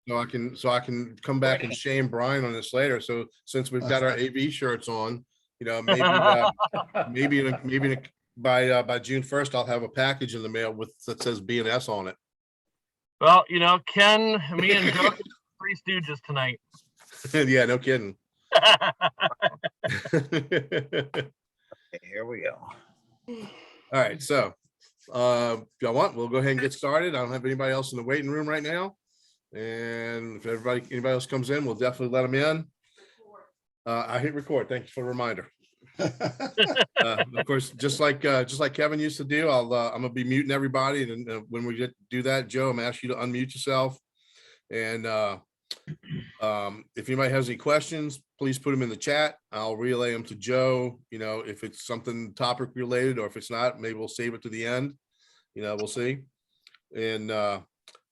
so I can come back and shame Brian on this later. So since we've got our AV shirts on, maybe by June 1st, I'll have a package in the mail that says B&S on it. Well, Ken, me and Joe, 3 Stooges tonight. Yeah, no kidding. Here we go. All right, so if y'all want, we'll go ahead and get started. I don't have anybody else in the waiting room right now, and if anybody else comes in, we'll definitely let them in. I hit record. Thank you for the reminder. Of course, just like Kevin used to do, I'm gonna be muting everybody, and when we do that, Joe, I'm gonna ask you to unmute yourself. And if anybody has any questions, please put them in the chat. I'll relay them to Joe. If it's something topic related, or if it's not, maybe we'll save it to the end. We'll see. And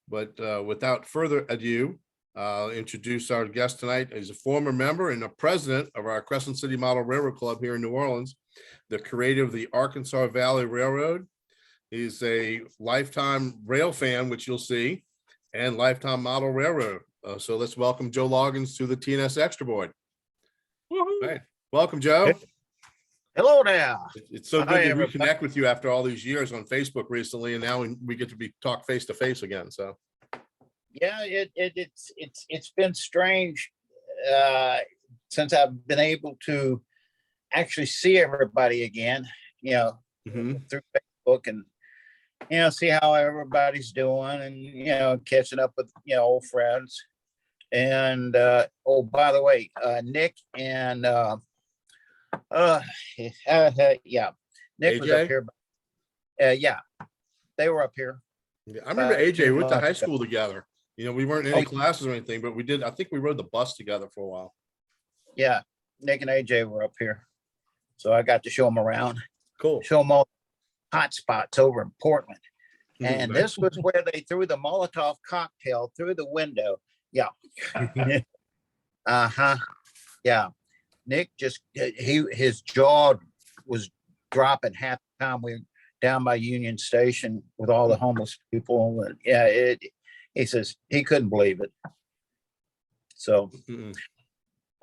but without further ado, I'll introduce our guest tonight. He's a former member and a president of our Crescent City Model Railroad Club here in New Orleans, the creator of the Arkansas Valley Railroad. He's a lifetime rail fan, which you'll see, and lifetime model railroad. So let's welcome Joe Loggans to the T&S Extra Board. Right. Welcome, Joe. Hello there. It's so good to reconnect with you after all these years on Facebook recently, and now we get to talk face to face again. So yeah, it's been strange since I've been able to actually see everybody again, through Facebook, and see how everybody's doing, and catching up with old friends. And oh, by the way, Nick and Nick was up here. Yeah, they were up here. Yeah, I remember AJ. We went to high school together. We weren't in any classes or anything, but we did. I think we rode the bus together for a while. Yeah, Nick and AJ were up here, so I got to show them around. Cool. Show them all hot spots over in Portland. And this was where they threw the Molotov cocktail through the window. Yeah. Yeah. Nick his jaw was dropping half the time we were down by Union Station with all the homeless people. And yeah, he says he couldn't believe it. So,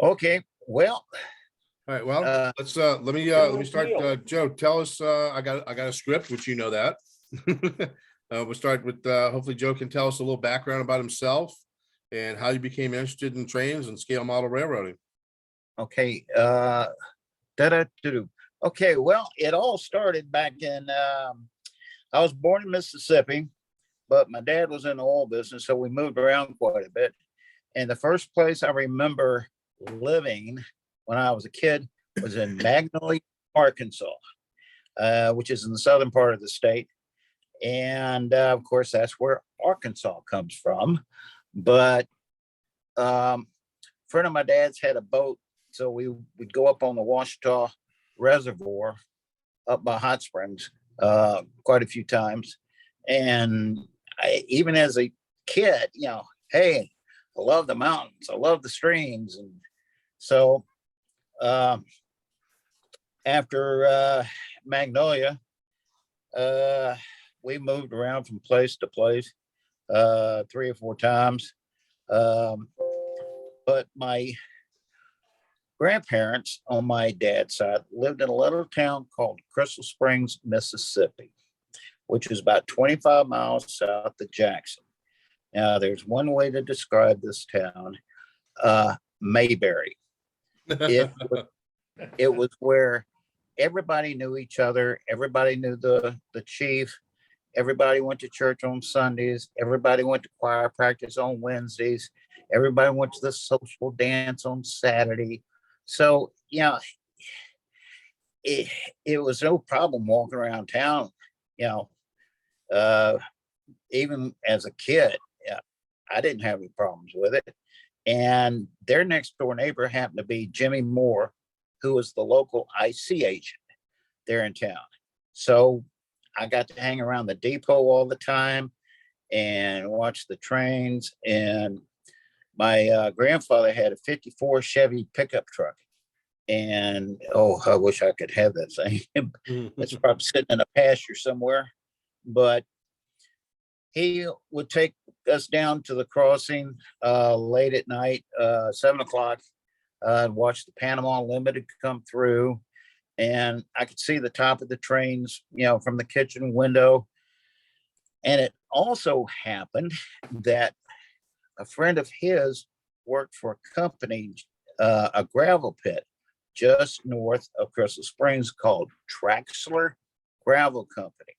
okay. Well, all right. Well, let's let me start. Joe, tell us. I got a script, which you know that. We'll start with hopefully Joe can tell us a little background about himself and how you became interested in trains and scale model railroading. Okay. Okay. Well, it all started back in. I was born in Mississippi, but my dad was in the oil business, so we moved around quite a bit. And the first place I remember living when I was a kid was in Magnolia, Arkansas, which is in the southern part of the state. And of course, that's where Arkansas comes from. But a friend of my dad's had a boat, so we would go up on the Washita Reservoir up by Hot Springs quite a few times. And even as a kid, hey, I love the mountains, I love the streams. And so after Magnolia, we moved around from place to place 3 or 4 times. But my grandparents on my dad's side lived in a little town called Crystal Springs, Mississippi, which is about 25 miles south of Jackson. Now, there's one way to describe this town, Mayberry. It was where everybody knew each other. Everybody knew the chief. Everybody went to church on Sundays. Everybody went to choir practice on Wednesdays. Everybody went to the social dance on Saturday. So, it was no problem walking around town, even as a kid. I didn't have any problems with it. And their next door neighbor happened to be Jimmy Moore, who was the local IC agent there in town. So I got to hang around the depot all the time and watch the trains. And my grandfather had a 54 Chevy pickup truck. And, I wish I could have that thing. It's probably sitting in a pasture somewhere. But he would take us down to the crossing late at night, 7 o'clock. And watched the Panama Limited come through, and I could see the top of the trains, from the kitchen window. And it also happened that a friend of his worked for a company, a gravel pit just north of Crystal Springs called Traxler Gravel Company.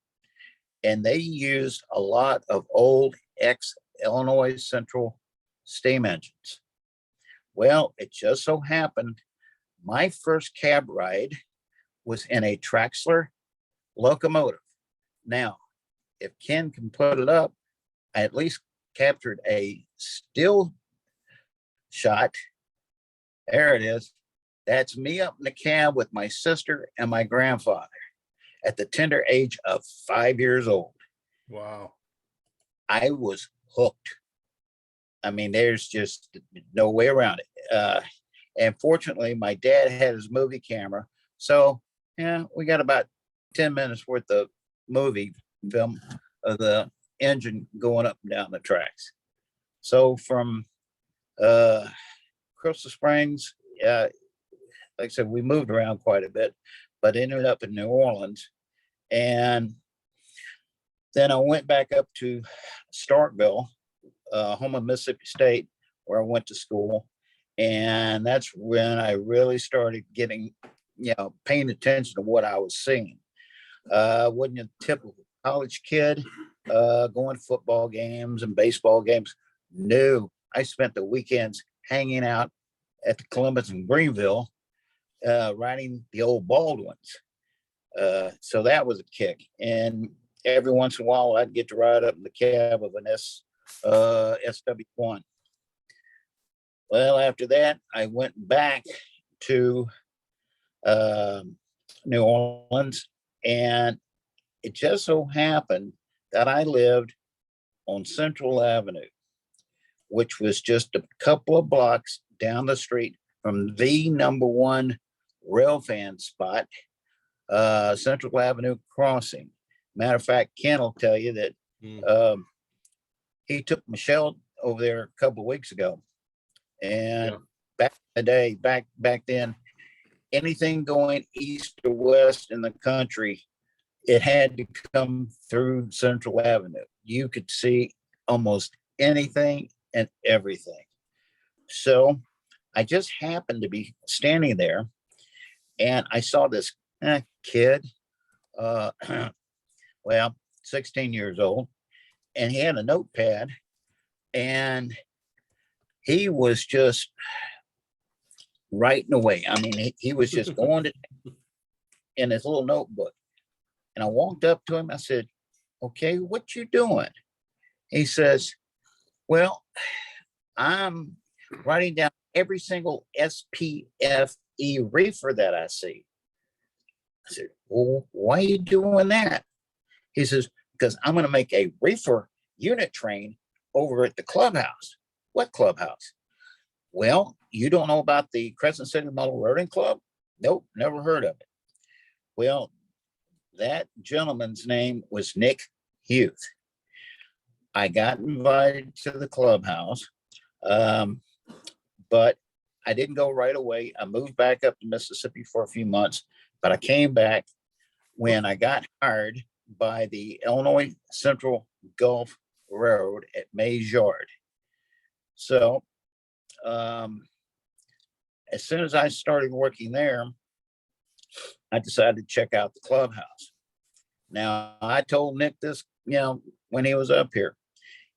And they used a lot of old ex-Illinois Central steam engines. Well, it just so happened my first cab ride was in a Traxler locomotive. Now, if Ken can put it up, I at least captured a still shot. There it is. That's me up in the cab with my sister and my grandfather at the tender age of 5 years old. Wow. I was hooked. I mean, there's just no way around it. And fortunately, my dad had his movie camera. So, yeah, we got about 10 minutes worth of movie film of the engine going up and down the tracks. So from Crystal Springs, like I said, we moved around quite a bit, but ended up in New Orleans. And then I went back up to Starkville, home of Mississippi State, where I went to school. And that's when I really started getting, paying attention to what I was seeing. Wasn't a typical college kid going to football games and baseball games. No, I spent the weekends hanging out at the Columbus and Greenville, riding the old Baldwins. So that was a kick. And every once in a while, I'd get to ride up in the cab of an SW1. Well, after that, I went back to New Orleans, and it just so happened that I lived on Central Avenue, which was just a couple of blocks down the street from the #1 rail fan spot, Central Avenue crossing. Matter of fact, Ken will tell you that he took Michelle over there a couple of weeks ago. And back in the day, back then, anything going east or west in the country, it had to come through Central Avenue. You could see almost anything and everything. So I just happened to be standing there, and I saw this kid, well, 16 years old, and he had a notepad, and he was just writing away. I mean, he was just going to in his little notebook. And I walked up to him. I said, "Okay, what you doing?" He says, "Well, I'm writing down every single SPFE reefer that I see." I said, "Well, why are you doing that?" He says, "Because I'm going to make a reefer unit train over at the clubhouse." "What clubhouse?" "Well, you don't know about the Crescent City Model Roading Club?" "Nope, never heard of it." Well, that gentleman's name was Nick Hughes. I got invited to the clubhouse, but I didn't go right away. I moved back up to Mississippi for a few months, but I came back when I got hired by the Illinois Central Gulf Railroad at Mays Yard. So as soon as I started working there, I decided to check out the clubhouse. Now, I told Nick this, when he was up here,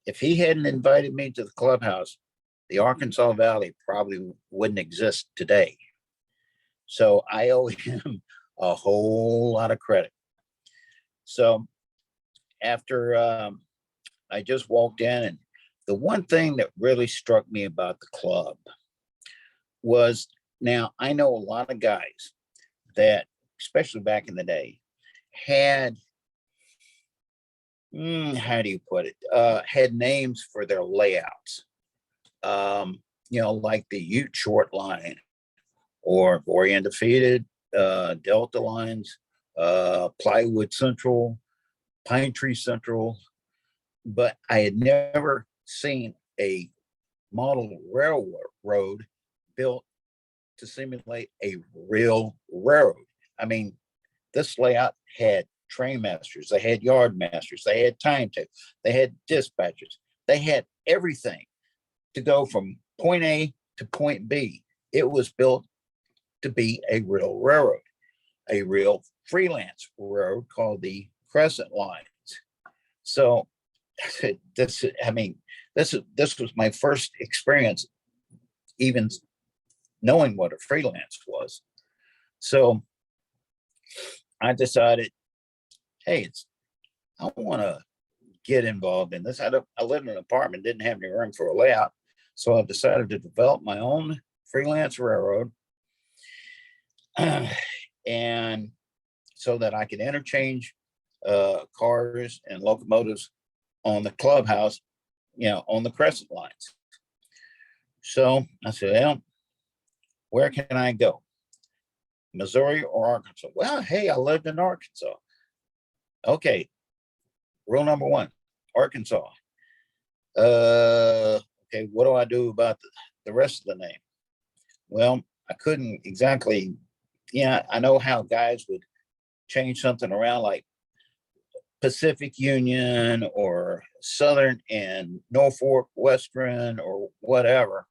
if he hadn't invited me to the clubhouse, the Arkansas Valley probably wouldn't exist today. So I owe him a whole lot of credit. So after I just walked in, and the one thing that really struck me about the club was, now I know a lot of guys that, especially back in the day, had, how do you put it, had names for their layouts, like the Ute Short Line, or Gory Undefeated, Delta Lines, Plywood Central, Pine Tree Central. But I had never seen a model railroad built to simulate a real railroad. I mean, this layout had train masters, they had yard masters, they had timetables, they had dispatchers, they had everything to go from point A to point B. It was built to be a real railroad, a real freelance railroad called the Crescent Lines. So this was my first experience even knowing what a freelance was. So I decided, hey, I want to get involved in this. I lived in an apartment, didn't have any room for a layout. So I decided to develop my own freelance railroad. And so that I could interchange cars and locomotives on the clubhouse, on the Crescent Lines. So I said, well, where can I go? Missouri or Arkansas? Well, hey, I lived in Arkansas. Okay, rule number one, Arkansas. Okay, what do I do about the rest of the name? Well, I couldn't exactly, I know how guys would change something around like Pacific Union or Southern and Norfolk Western or whatever.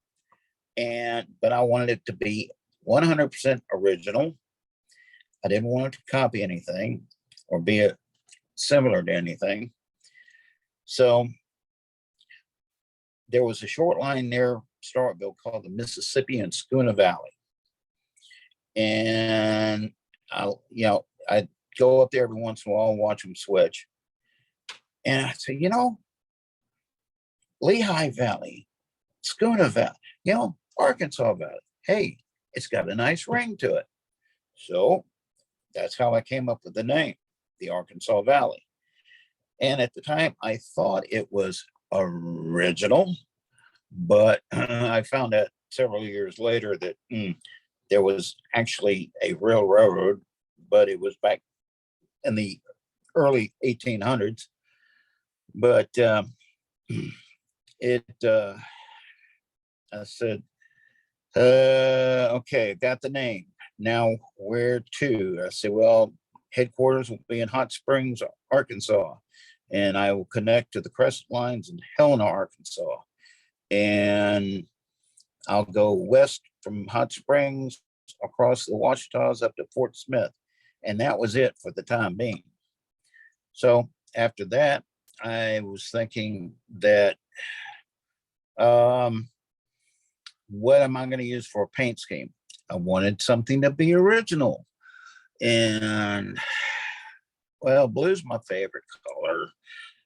But I wanted it to be 100% original. I didn't want it to copy anything or be similar to anything. So there was a short line near Starkville called the Mississippi and Schooner Valley. And I'd go up there every once in a while and watch them switch. And I said, Lehigh Valley, Schooner Valley, Arkansas Valley. Hey, it's got a nice ring to it. So that's how I came up with the name, the Arkansas Valley. And at the time, I thought it was original, but I found out several years later that there was actually a real railroad, but it was back in the early 1800s. But I said, okay, got the name. Now where to? I said, well, headquarters will be in Hot Springs, Arkansas, and I will connect to the Crescent Lines in Helena, Arkansas. And I'll go west from Hot Springs across the Ouachitas up to Fort Smith. And that was it for the time being. So after that, I was thinking that, what am I going to use for a paint scheme? I wanted something to be original. And, well, blue's my favorite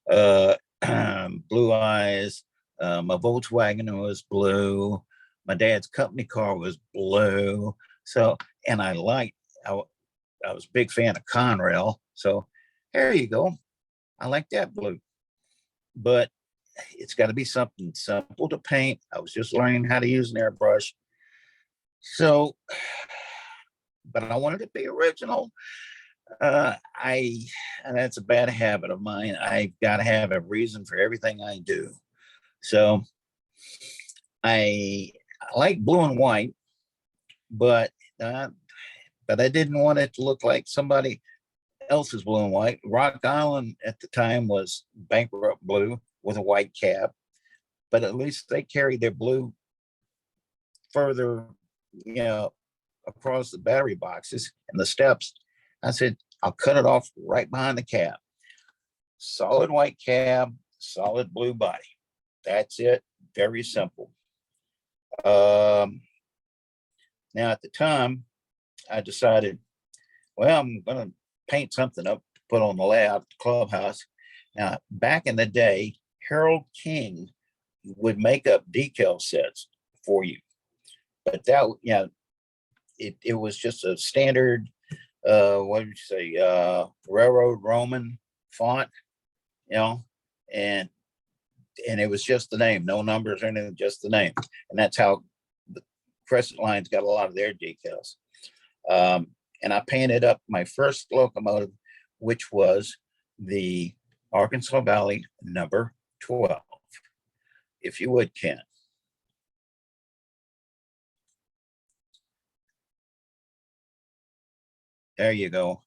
color. Blue eyes. My Volkswagen was blue. My dad's company car was blue. So, and I was a big fan of Conrail. So there you go. I like that blue. But it's got to be something simple to paint. I was just learning how to use an airbrush. So, but I wanted to be original. And that's a bad habit of mine. I've got to have a reason for everything I do. So I like blue and white, but I didn't want it to look like somebody else's blue and white. Rock Island at the time was bankrupt blue with a white cap, but at least they carried their blue further, across the battery boxes and the steps. I said, I'll cut it off right behind the cab. Solid white cab, solid blue body. That's it. Very simple. Now at the time, I decided, well, I'm going to paint something up to put on the layout of the clubhouse. Now, back in the day, Harold King would make up decal sets for you. But that, it was just a standard, what would you say, railroad Roman font, and it was just the name, no numbers or anything, just the name. And that's how the Crescent Lines got a lot of their decals. And I painted up my first locomotive, which was the Arkansas Valley number 12. if you would, Ken. There you go.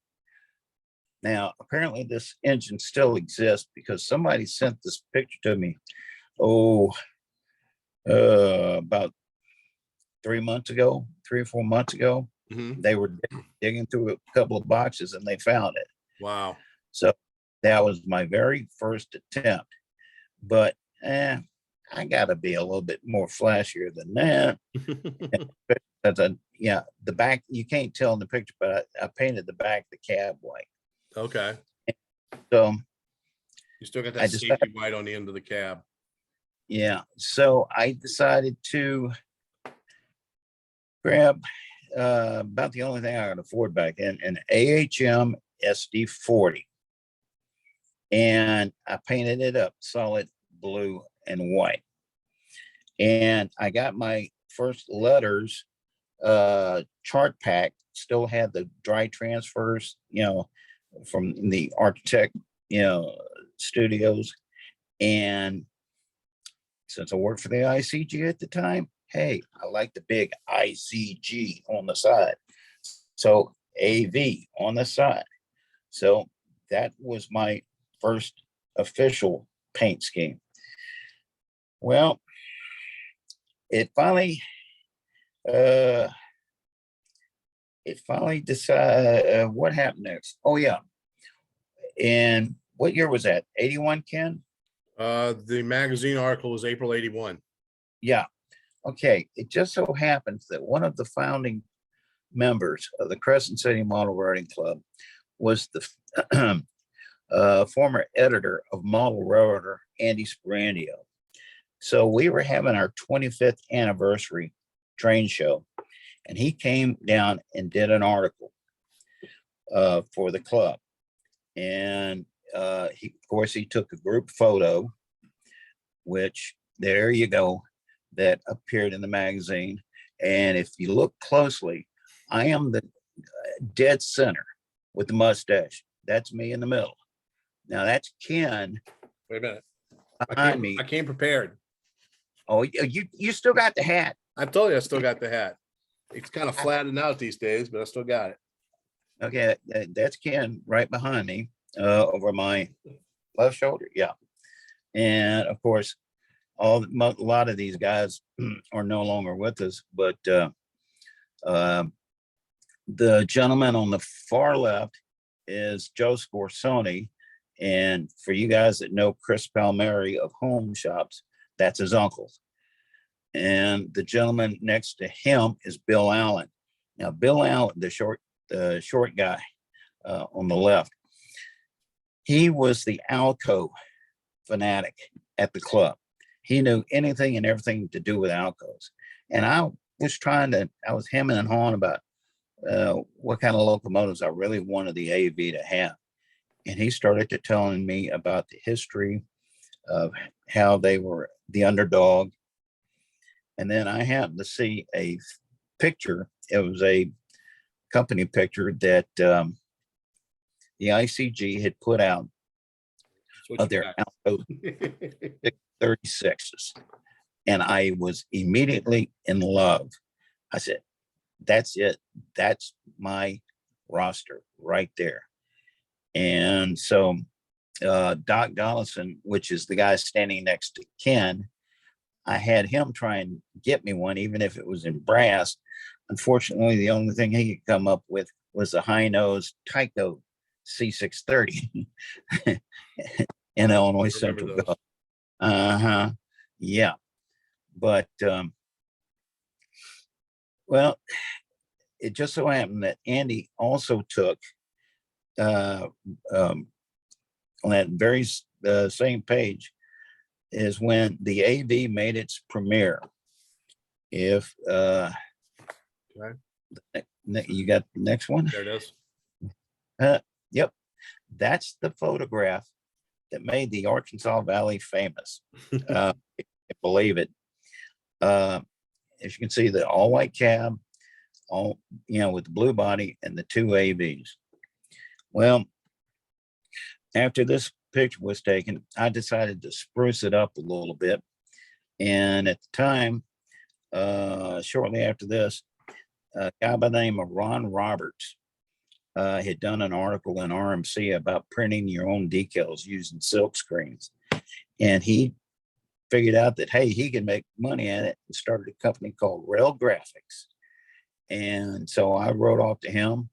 Now, apparently this engine still exists because somebody sent this picture to me, about 3 months ago, 3 or 4 months ago. Mhm. They were digging through a couple of boxes and they found it. Wow. So that was my very first attempt. But I gotta be a little bit more flashier than that. Yeah, the back, you can't tell in the picture, but I painted the back of the cab white. Okay. So You still got I that decided, safety white on the end of the cab. yeah, so I decided to grab about the only thing I could afford back then, an AHM SD40. And I painted it up solid blue and white. And I got my first letters chart pack, still had the dry transfers, from the architect, studios. And since I worked for the ICG at the time, hey, I like the big ICG on the side. So AV on the side. So that was my first official paint scheme. Well, it finally decided what happened next. Oh yeah. And what year was that? 81, Ken? The magazine article was April 81. Yeah. Okay. It just so happens that one of the founding members of the Crescent City Model Railroading Club was the former editor of Model Railroader, Andy Sporandio. So we were having our 25th anniversary train show, and he came down and did an article for the club. And of course, he took a group photo, which there you go, that appeared in the magazine. And if you look closely, I am the dead center with the mustache. That's me in the middle. Now that's Ken. Wait a minute. Behind me. I came prepared. Oh, you still got the hat. I told you I still got the hat. It's kind of flattened out these days, but I still got it. Okay, that's Ken right behind me, over my left shoulder. Yeah, and of course, a lot of these guys are no longer with us, but the gentleman on the far left is Joe Scorsoni, and for you guys that know Chris Palmieri of Home Shops, that's his uncle. And the gentleman next to him is Bill Allen. Now, Bill Allen, the short guy on the left, he was the Alco fanatic at the club. He knew anything and everything to do with Alcos. And I was hemming and hawing about what kind of locomotives I really wanted the AV to have. And he started to telling me about the history of how they were the underdog. And then I happened to see a picture. It was a company picture that the ICG had put out of their Alco 36s. And I was immediately in love. I said, that's it. That's my roster right there. And so Doc Dollison, which is the guy standing next to Ken, I had him try and get me one, even if it was in brass. Unfortunately, the only thing he could come up with was a high-nose Tyco C630 in Illinois Central. Yeah. But, well, it just so happened that Andy also took on that very same page is when the AV made its premiere. If Okay. You got the next one? There it is. Yep. That's the photograph that made the Arkansas Valley famous. If you believe it. As you can see, the all white cab, all with the blue body and the two AVs. Well, after this picture was taken, I decided to spruce it up a little bit. And at the time, shortly after this, a guy by the name of Ron Roberts had done an article in RMC about printing your own decals using silk screens. And he figured out that, hey, he could make money at it, and started a company called Rail Graphics. And so I wrote off to him,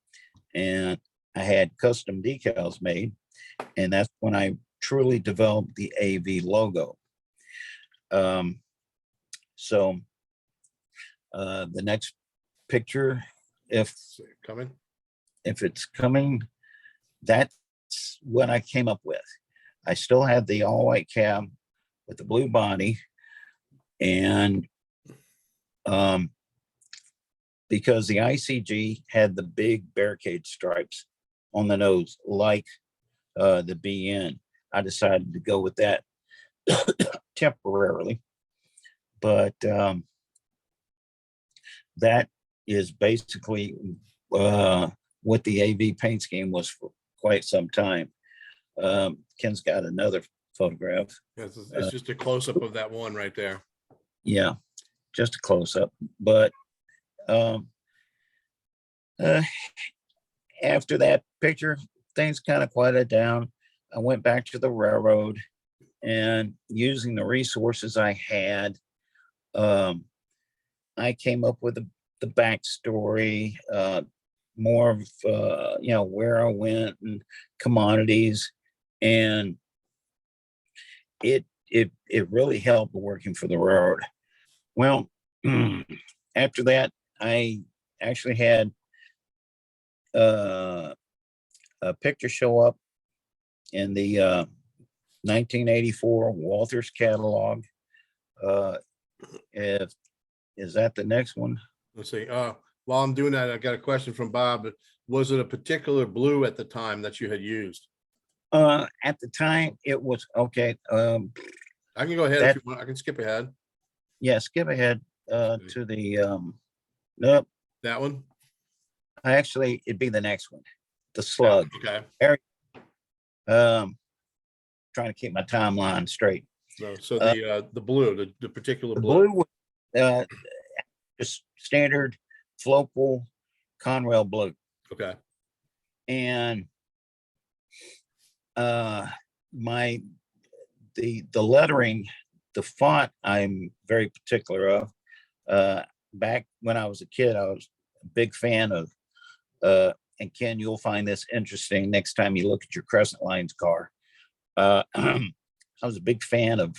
and I had custom decals made. And that's when I truly developed the AV logo. So the next picture, if Coming. it's coming, that's what I came up with. I still had the all white cab with the blue body, and because the ICG had the big barricade stripes on the nose like the BN, I decided to go with that temporarily. But that is basically what the AV paint scheme was for quite some time. Ken's got another photograph. It's just a close up of that one right there. Yeah, just a close up. But after that picture, things kind of quieted down. I went back to the railroad, and using the resources I had, I came up with the backstory, more of where I went and commodities, and it really helped working for the railroad. Well, after that, I actually had a picture show up in the 1984 Walters catalog. Is that the next one? Let's see. While I'm doing that, I got a question from Bob. Was it a particular blue at the time that you had used? At the time, it was okay. I can go ahead if you want. I can skip ahead. Yeah, skip ahead to the nope. That one? Actually, it'd be the next one, the slug. Okay. Trying to keep my timeline straight. So the blue, the particular The blue. blue was just standard Flopal Conrail blue. Okay. And the lettering, the font, I'm very particular of. Back when I was a kid, I was a big fan of, and Ken, you'll find this interesting next time you look at your Crescent Lines car. I was a big fan of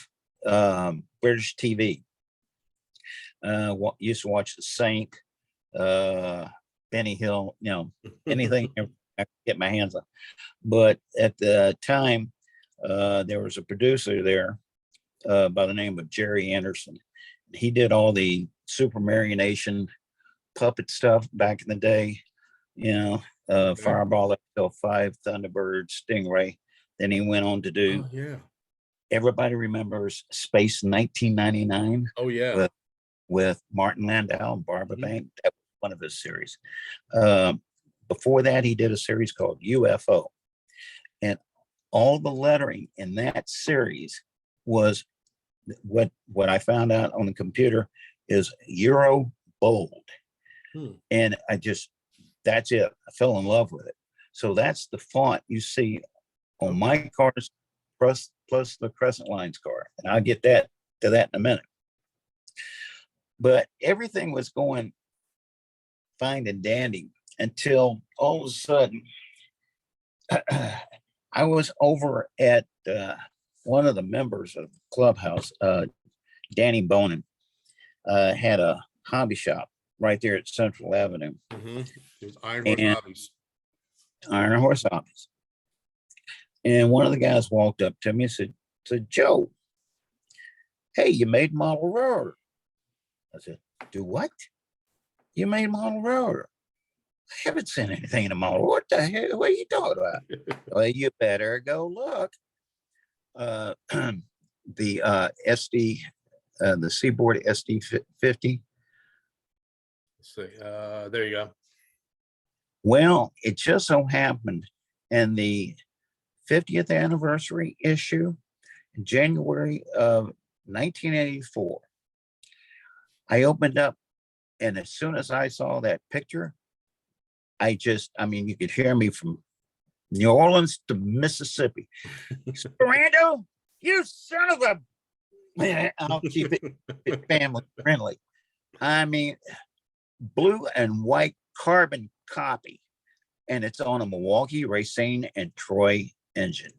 British TV. Used to watch The Saint, Benny Hill, anything I could get my hands on. But at the time, there was a producer there by the name of Jerry Anderson. He did all the Super Marionation puppet stuff back in the day, Fireball XL5, Thunderbird, Stingray. Then he went on to do, everybody remembers Space 1999. Oh, yeah. With Martin Landau and Barbara Bank. That was one of his series. Before that, he did a series called UFO. And all the lettering in that series was what I found out on the computer is Euro bold. And that's it. I fell in love with it. So that's the font you see on my cars plus the Crescent Lines car. And I'll get to that in a minute. But everything was going fine and dandy until all of a sudden I was over at one of the members of the clubhouse, Danny Bonin, had a hobby shop right there at Central Avenue. It was Iron Horse Hobbies. Iron Horse Hobbies. And one of the guys walked up to me and said, Joe, hey, you made model railroad. I said, do what? You made model railroad? I haven't seen anything in a model. What the hell? What are you talking about? Well, you better go look. The SD, the Seaboard SD50. Let's see. There you go. Well, it just so happened in the 50th anniversary issue in January of 1984. I opened up, and as soon as I saw that picture, I mean, you could hear me from New Orleans to Mississippi. Brando, you son of a... I'll keep it family friendly. I mean, blue and white carbon copy, and it's on a Milwaukee, Racine, and Troy engine.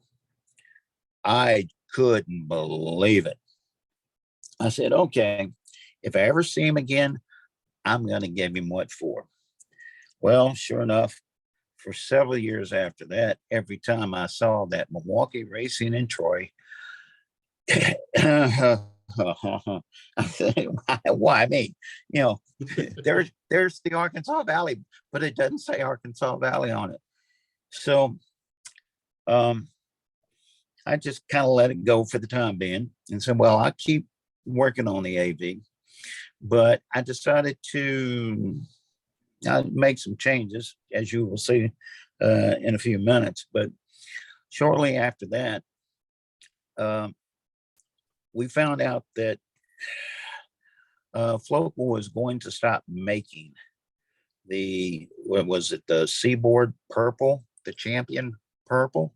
I couldn't believe it. I said, okay, if I ever see him again, I'm going to give him what for. Well, sure enough, for several years after that, every time I saw that Milwaukee, Racing, and Troy, I said, why me? You know, there's the Arkansas Valley, but it doesn't say Arkansas Valley on it. So I just kind of let it go for the time being and said, well, I'll keep working on the AV. But I decided to make some changes, as you will see in a few minutes. But shortly after that, we found out that Flocal was going to stop making what was it, the Seaboard Purple, the Champion Purple.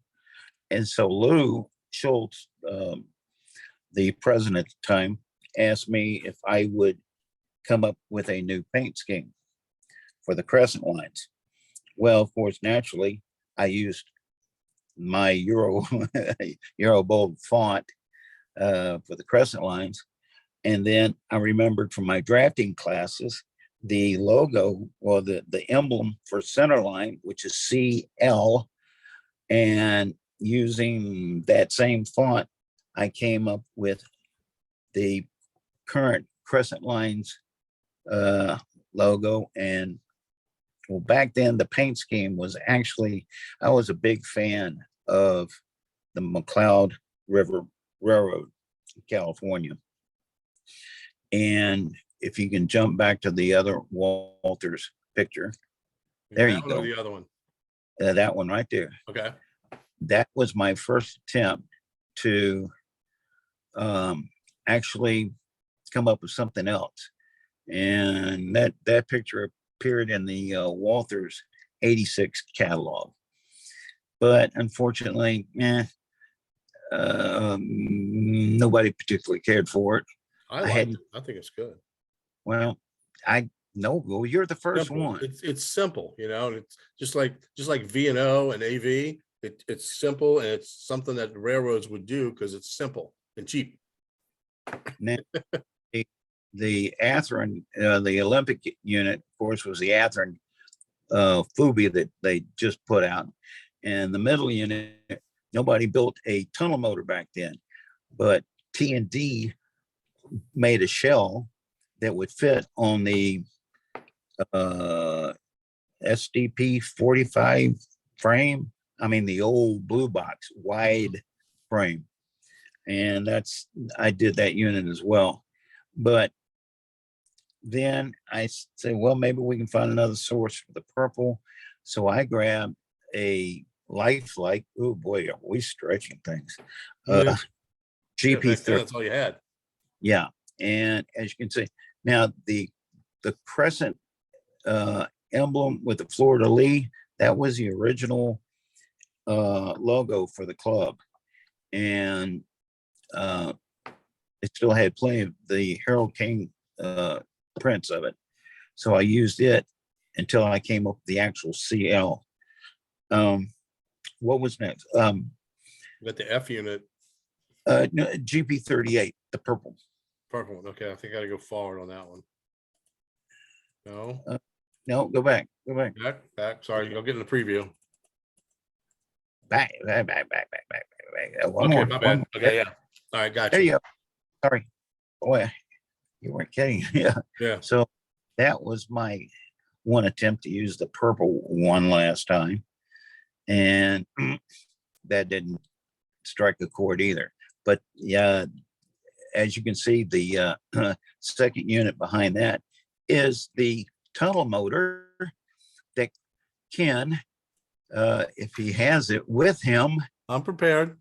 And so Lou Schultz, the president at the time, asked me if I would come up with a new paint scheme for the crescent lines. Well, of course, naturally, I used my Euro bold font for the crescent lines. And then I remembered from my drafting classes, the logo or the emblem for Centerline, which is CL. And using that same font, I came up with the current Crescent Lines logo. And well, back then the paint scheme was actually, I was a big fan of the McCloud River Railroad in California. And if you can jump back to the other Walters picture, there you go. The other one. That one right there. Okay. That was my first attempt to actually come up with something else. And that picture appeared in the Walters 86 catalog. But unfortunately, nobody particularly cared for it. I think it's good. Well, well, you're the first Simple. one. It's simple, you know, and it's just like V&O and AV. It's simple, and it's something that the railroads would do because it's simple and cheap. Now, the Athearn, the Olympic unit, of course, was the Athearn Fubi that they just put out. And the middle unit, nobody built a tunnel motor back then, but T&D made a shell that would fit on the SDP 45 frame. I mean, the old blue box, wide frame. And I did that unit as well. But then I said, well, maybe we can find another source for the purple. So I grabbed a lifelike, oh boy, are we stretching things? GP30. That's all you had. Yeah. And as you can see, now the crescent emblem with the fleur-de-lis, that was the original logo for the club. And it still had plenty of the Harold King prints of it. So I used it until I came up with the actual CL. What was next? Got the F unit. No, GP38, the purple. Purple one. Okay, I think I gotta go forward on that one. No. No, go back. Back. Sorry, I'll get in the preview. Back. One Okay, more. my bad. Okay, yeah. All right, gotcha. There you go. Sorry. Boy, you weren't kidding. Yeah. Yeah. So that was my one attempt to use the purple one last time. And that didn't strike a chord either. But yeah, as you can see, the second unit behind that is the tunnel motor that Ken, if he has it with him. I'm prepared.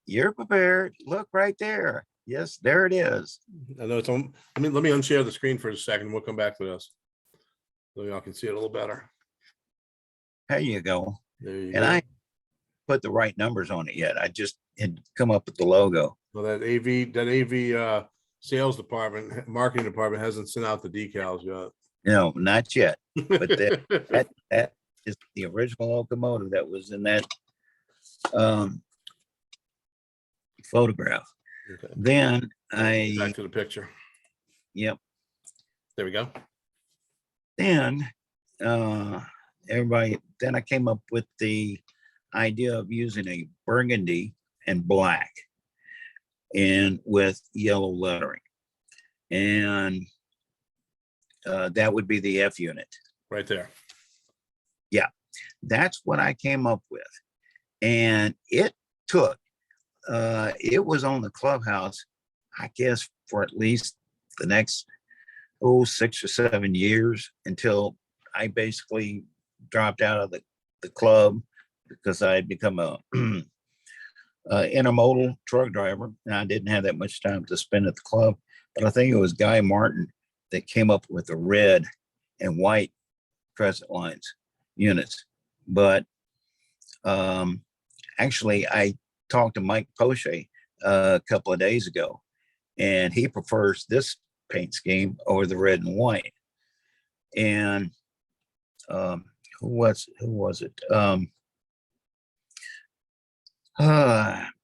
You're prepared. Look right there. Yes, there it is. I know it's on. Let me unshare the screen for a second. We'll come back to this. So y'all can see it a little better. There you go. There you And go. I put the right numbers on it yet. I just had come up with the logo. Well, that AV sales department, marketing department hasn't sent out the decals yet. No, not yet. But that is the original locomotive that was in that photograph. Okay. Then Back to the picture. Yep. There we go. Then then I came up with the idea of using a burgundy and black and with yellow lettering. And that would be the F unit. Right there. Yeah, that's what I came up with. And it took, it was on the clubhouse, I guess, for at least the next 6 or 7 years until I basically dropped out of the club because I had become a intermodal truck driver, and I didn't have that much time to spend at the club. But I think it was Guy Martin that came up with the red and white crescent lines units. But actually, I talked to Mike Poche a couple of days ago, and he prefers this paint scheme over the red and white. And who was it? I'm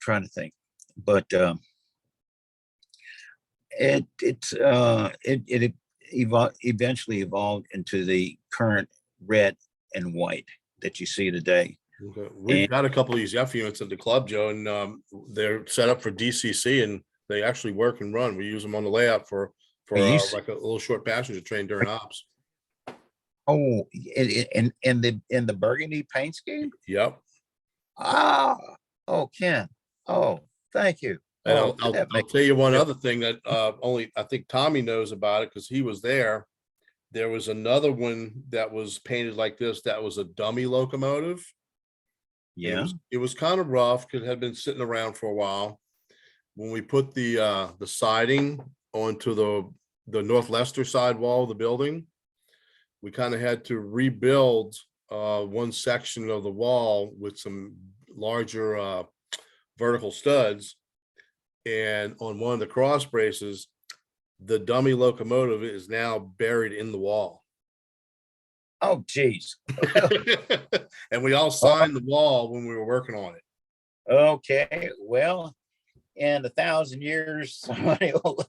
trying to think, but it eventually evolved into the current red and white that you see today. Okay. We've got a couple of these F units at the club, Joe, and they're set up for DCC, and they actually work and run. We use them on the layout for like a little short passenger train during ops. Oh, in the burgundy paint scheme? Yep. Oh, Ken. Oh, thank you. And Oh, I'll tell you one other thing that only I think Tommy knows about it because he was there. There was another one that was painted like this. That was a dummy locomotive. Yeah. It was kind of rough because it had been sitting around for a while. When we put the siding onto the North Leicester side wall of the building, we kind of had to rebuild one section of the wall with some larger vertical studs. And on one of the cross braces, the dummy locomotive is now buried in the wall. Oh, geez. And we all signed the wall when we were working on it. Okay. Well, in 1,000 years, somebody will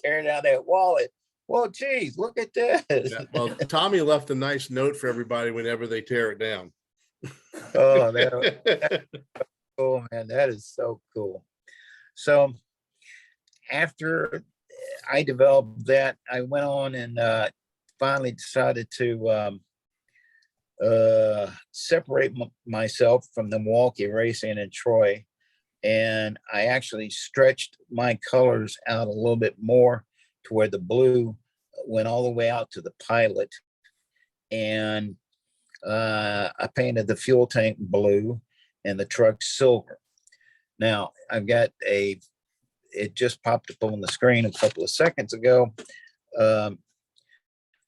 tear down that wall. Well, geez, look at this. Yeah, well, Tommy left a nice note for everybody whenever they tear it down. Oh, that's cool, man. That is so cool. So after I developed that, I went on and finally decided to separate myself from the Milwaukee Racing in Troy. And I actually stretched my colors out a little bit more to where the blue went all the way out to the Pilot. And I painted the fuel tank blue and the truck silver. Now I've got it just popped up on the screen a couple of seconds ago.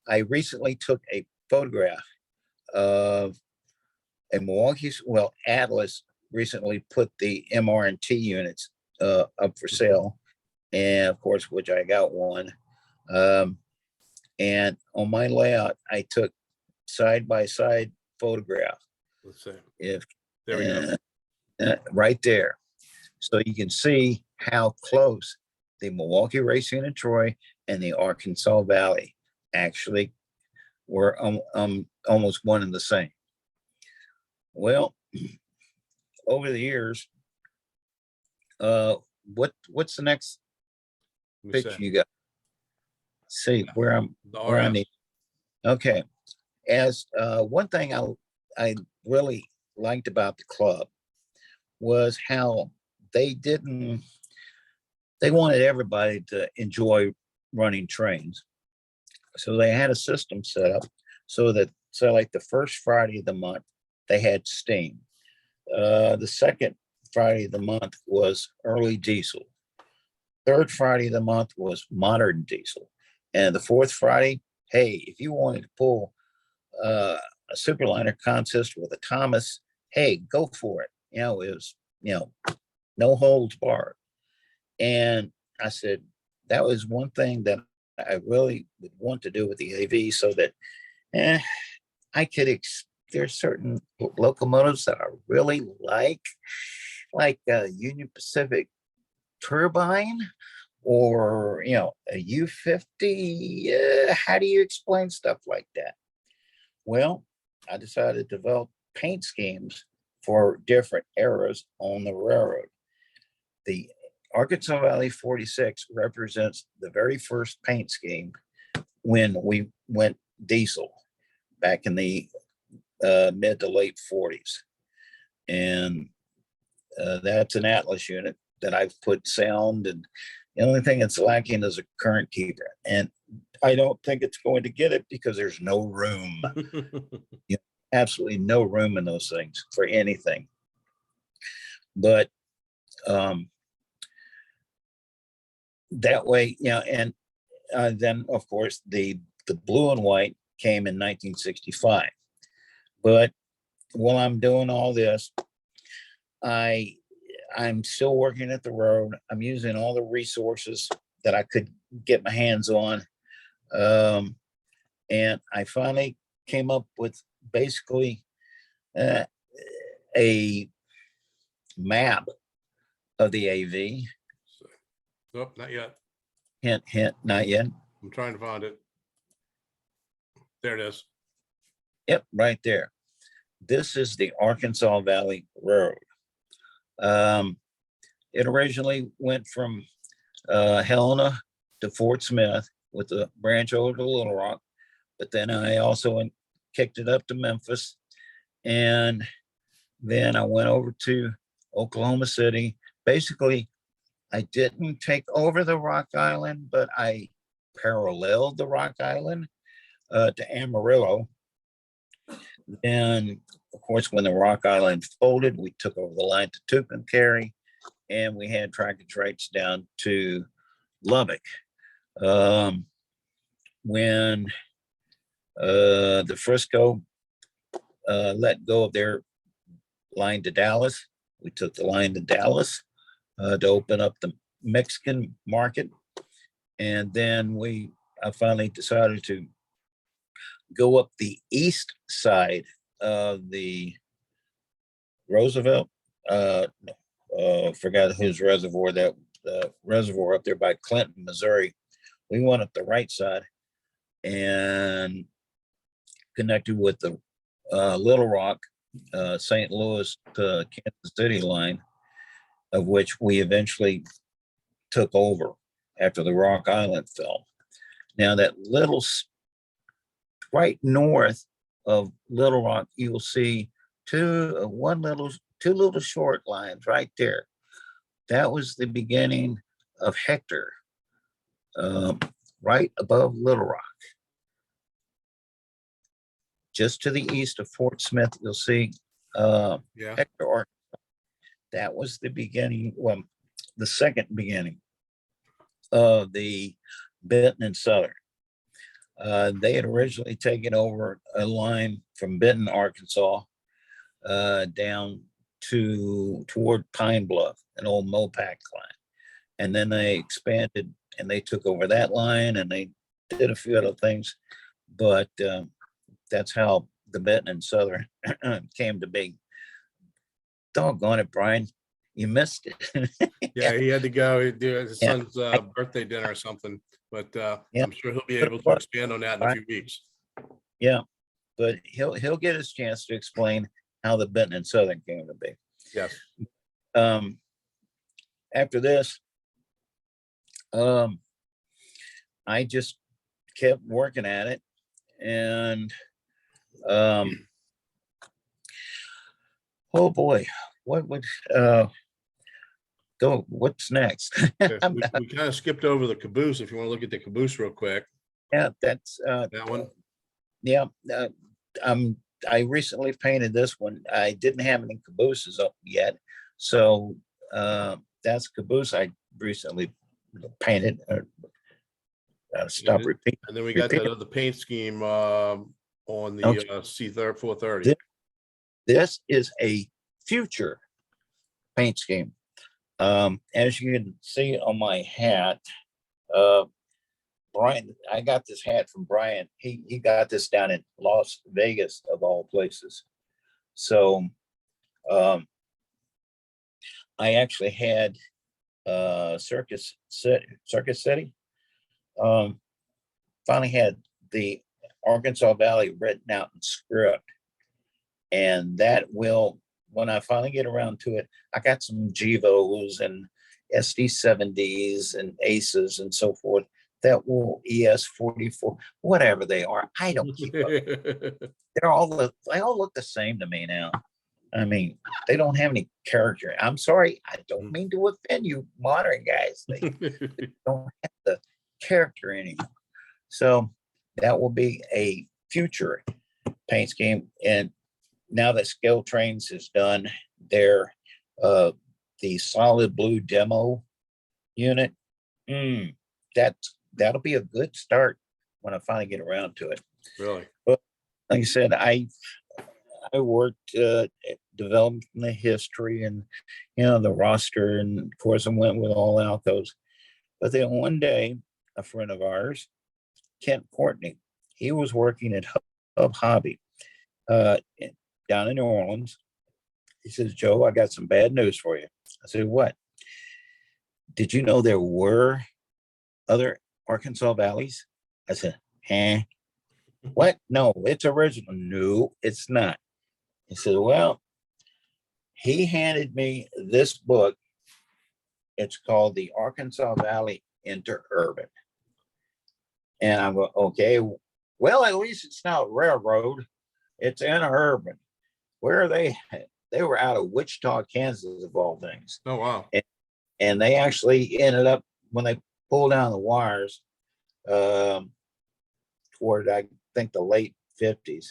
I recently took a photograph of a Atlas recently put the MR&T units up for sale. And of course, which I got one. And on my layout, I took side-by-side photograph. Let's see. There we go. Right there. So you can see how close the Milwaukee Racing in Troy and the Arkansas Valley actually were almost one and the same. Well, over the years, what's the next picture you got? See where I need. Okay. As one thing I really liked about the club was how they wanted everybody to enjoy running trains. So they had a system set up so like the first Friday of the month, they had steam. The second Friday of the month was early diesel. third Friday of the month was modern diesel. And the fourth Friday, hey, if you wanted to pull a superliner contest with a Thomas, hey, go for it. You know, it was, you know, no holds barred. And I said, that was one thing that I really would want to do with the AV, so that I could, there's certain locomotives that I really like Union Pacific turbine, or, you know, a U-50. How do you explain stuff like that? Well, I decided to develop paint schemes for different eras on the railroad. The Arkansas Valley 46 represents the very first paint scheme when we went diesel back in the mid to late 40s. And that's an Atlas unit that I've put sound, and the only thing it's lacking is a current keeper. And I don't think it's going to get it because there's no room. You know, absolutely no room in those things for anything. But that way, you know, and then of course the blue and white came in 1965. But while I'm doing all this, I'm still working at the road. I'm using all the resources that I could get my hands on. And I finally came up with basically a map of the AV. Nope, not yet. Hint, hint, not yet. I'm trying to find it. There it is. Yep, right there. This is the Arkansas Valley Road. It originally went from Helena to Fort Smith with a branch over to Little Rock, but then I also kicked it up to Memphis, and then I went over to Oklahoma City. Basically, I didn't take over the Rock Island, but I paralleled the Rock Island to Amarillo. And of course, when the Rock Island folded, we took over the line to Tucumcari, and we had trackage rights down to Lubbock. When the Frisco let go of their line to Dallas, we took the line to Dallas to open up the Mexican market. And then I finally decided to go up the east side of the Roosevelt, forgot whose reservoir, that reservoir up there by Clinton, Missouri. We went up the right side and connected with the Little Rock, St. Louis to Kansas City line, of which we eventually took over after the Rock Island fell. Now that little, right north of Little Rock, you will see two little short lines right there. That was the beginning of Hector, right above Little Rock. Just to the east of Fort Smith, you'll see Yeah. Hector, Arkansas. That was the beginning, well, the second beginning of the Benton and Southern. They had originally taken over a line from Benton, Arkansas, down toward Pine Bluff, an old Mopac line. And then they expanded and they took over that line, and they did a few other things. But that's how the Benton and Southern came to be. Doggone it, Brian. You missed it. Yeah, he had to go. He did his Yeah. son's birthday dinner or something, but Yeah. I'm sure he'll be able to expand on that in a few weeks. Yeah, but he'll get his chance to explain how the Benton and Southern came to be. Yes. After this, I just kept working at it, and oh boy, what would go? What's next? Yes, we kind of skipped over the Caboose. If you want to look at the Caboose real quick, Yeah, that's that one. yeah. I recently painted this one. I didn't have any Cabooses up yet, so that's Caboose I recently painted. Stop then- repeating. And then we got that Repeat. other paint scheme on the Okay. C430. This is a future paint scheme. As you can see on my hat, Brian, I got this hat from Brian. He got this down in Las Vegas of all places. So I actually had Circus City. Finally had the Arkansas Valley written out in script. And that will, when I finally get around to it, I got some Gevos and SD70s and Aces and so forth that will ES44, whatever they are. I don't keep up. They all look the same to me now. I mean, they don't have any character. I'm sorry, I don't mean to offend you modern guys. They don't have the character anymore. So that will be a future paint scheme. And now that Scale Trains is done, their the solid blue demo unit, that'll be a good start when I finally get around to it. Really? But like I said, I worked at developing the history and the roster, and of course I went with all Alcos. But then one day, a friend of ours, Kent Courtney, he was working at Hub Hobby down in New Orleans. He says, Joe, I got some bad news for you. I said, what? Did you know there were other Arkansas Valleys? I said, what? No, it's original. No, it's not. He said, well, he handed me this book. It's called The Arkansas Valley Interurban. And I'm going, okay, well, at least it's not railroad. It's interurban. Where are they? They were out of Wichita, Kansas, of all things. Oh, wow. And they actually ended up, when they pulled down the wires toward, I think, the late 50s,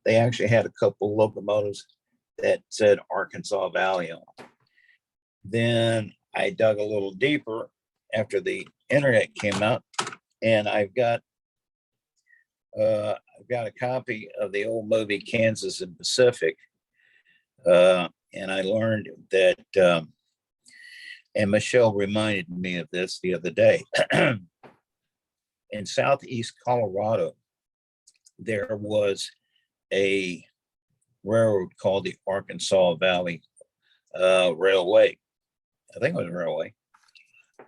they actually had a couple locomotives that said Arkansas Valley on them. Then I dug a little deeper after the internet came out, and I've got a copy of the old movie Kansas and Pacific, and I learned that, and Michelle reminded me of this the other day. In southeast Colorado, there was a railroad called the Arkansas Valley Railway. I think it was a railway.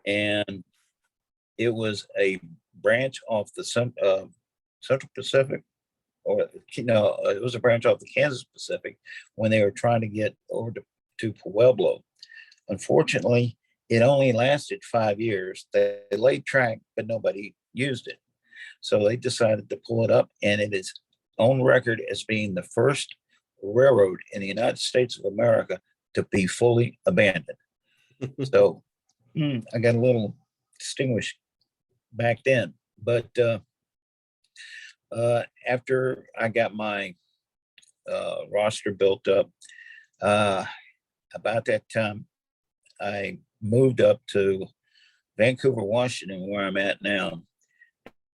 And it was a branch off the Central Pacific, or it was a branch off the Kansas Pacific when they were trying to get over to Pueblo. Unfortunately, it only lasted 5 years. They laid track, but nobody used it. So they decided to pull it up, and it is on record as being the first railroad in the United States of America to be fully abandoned. So I got a little distinguished back then. But after I got my roster built up, about that time, I moved up to Vancouver, Washington, where I'm at now.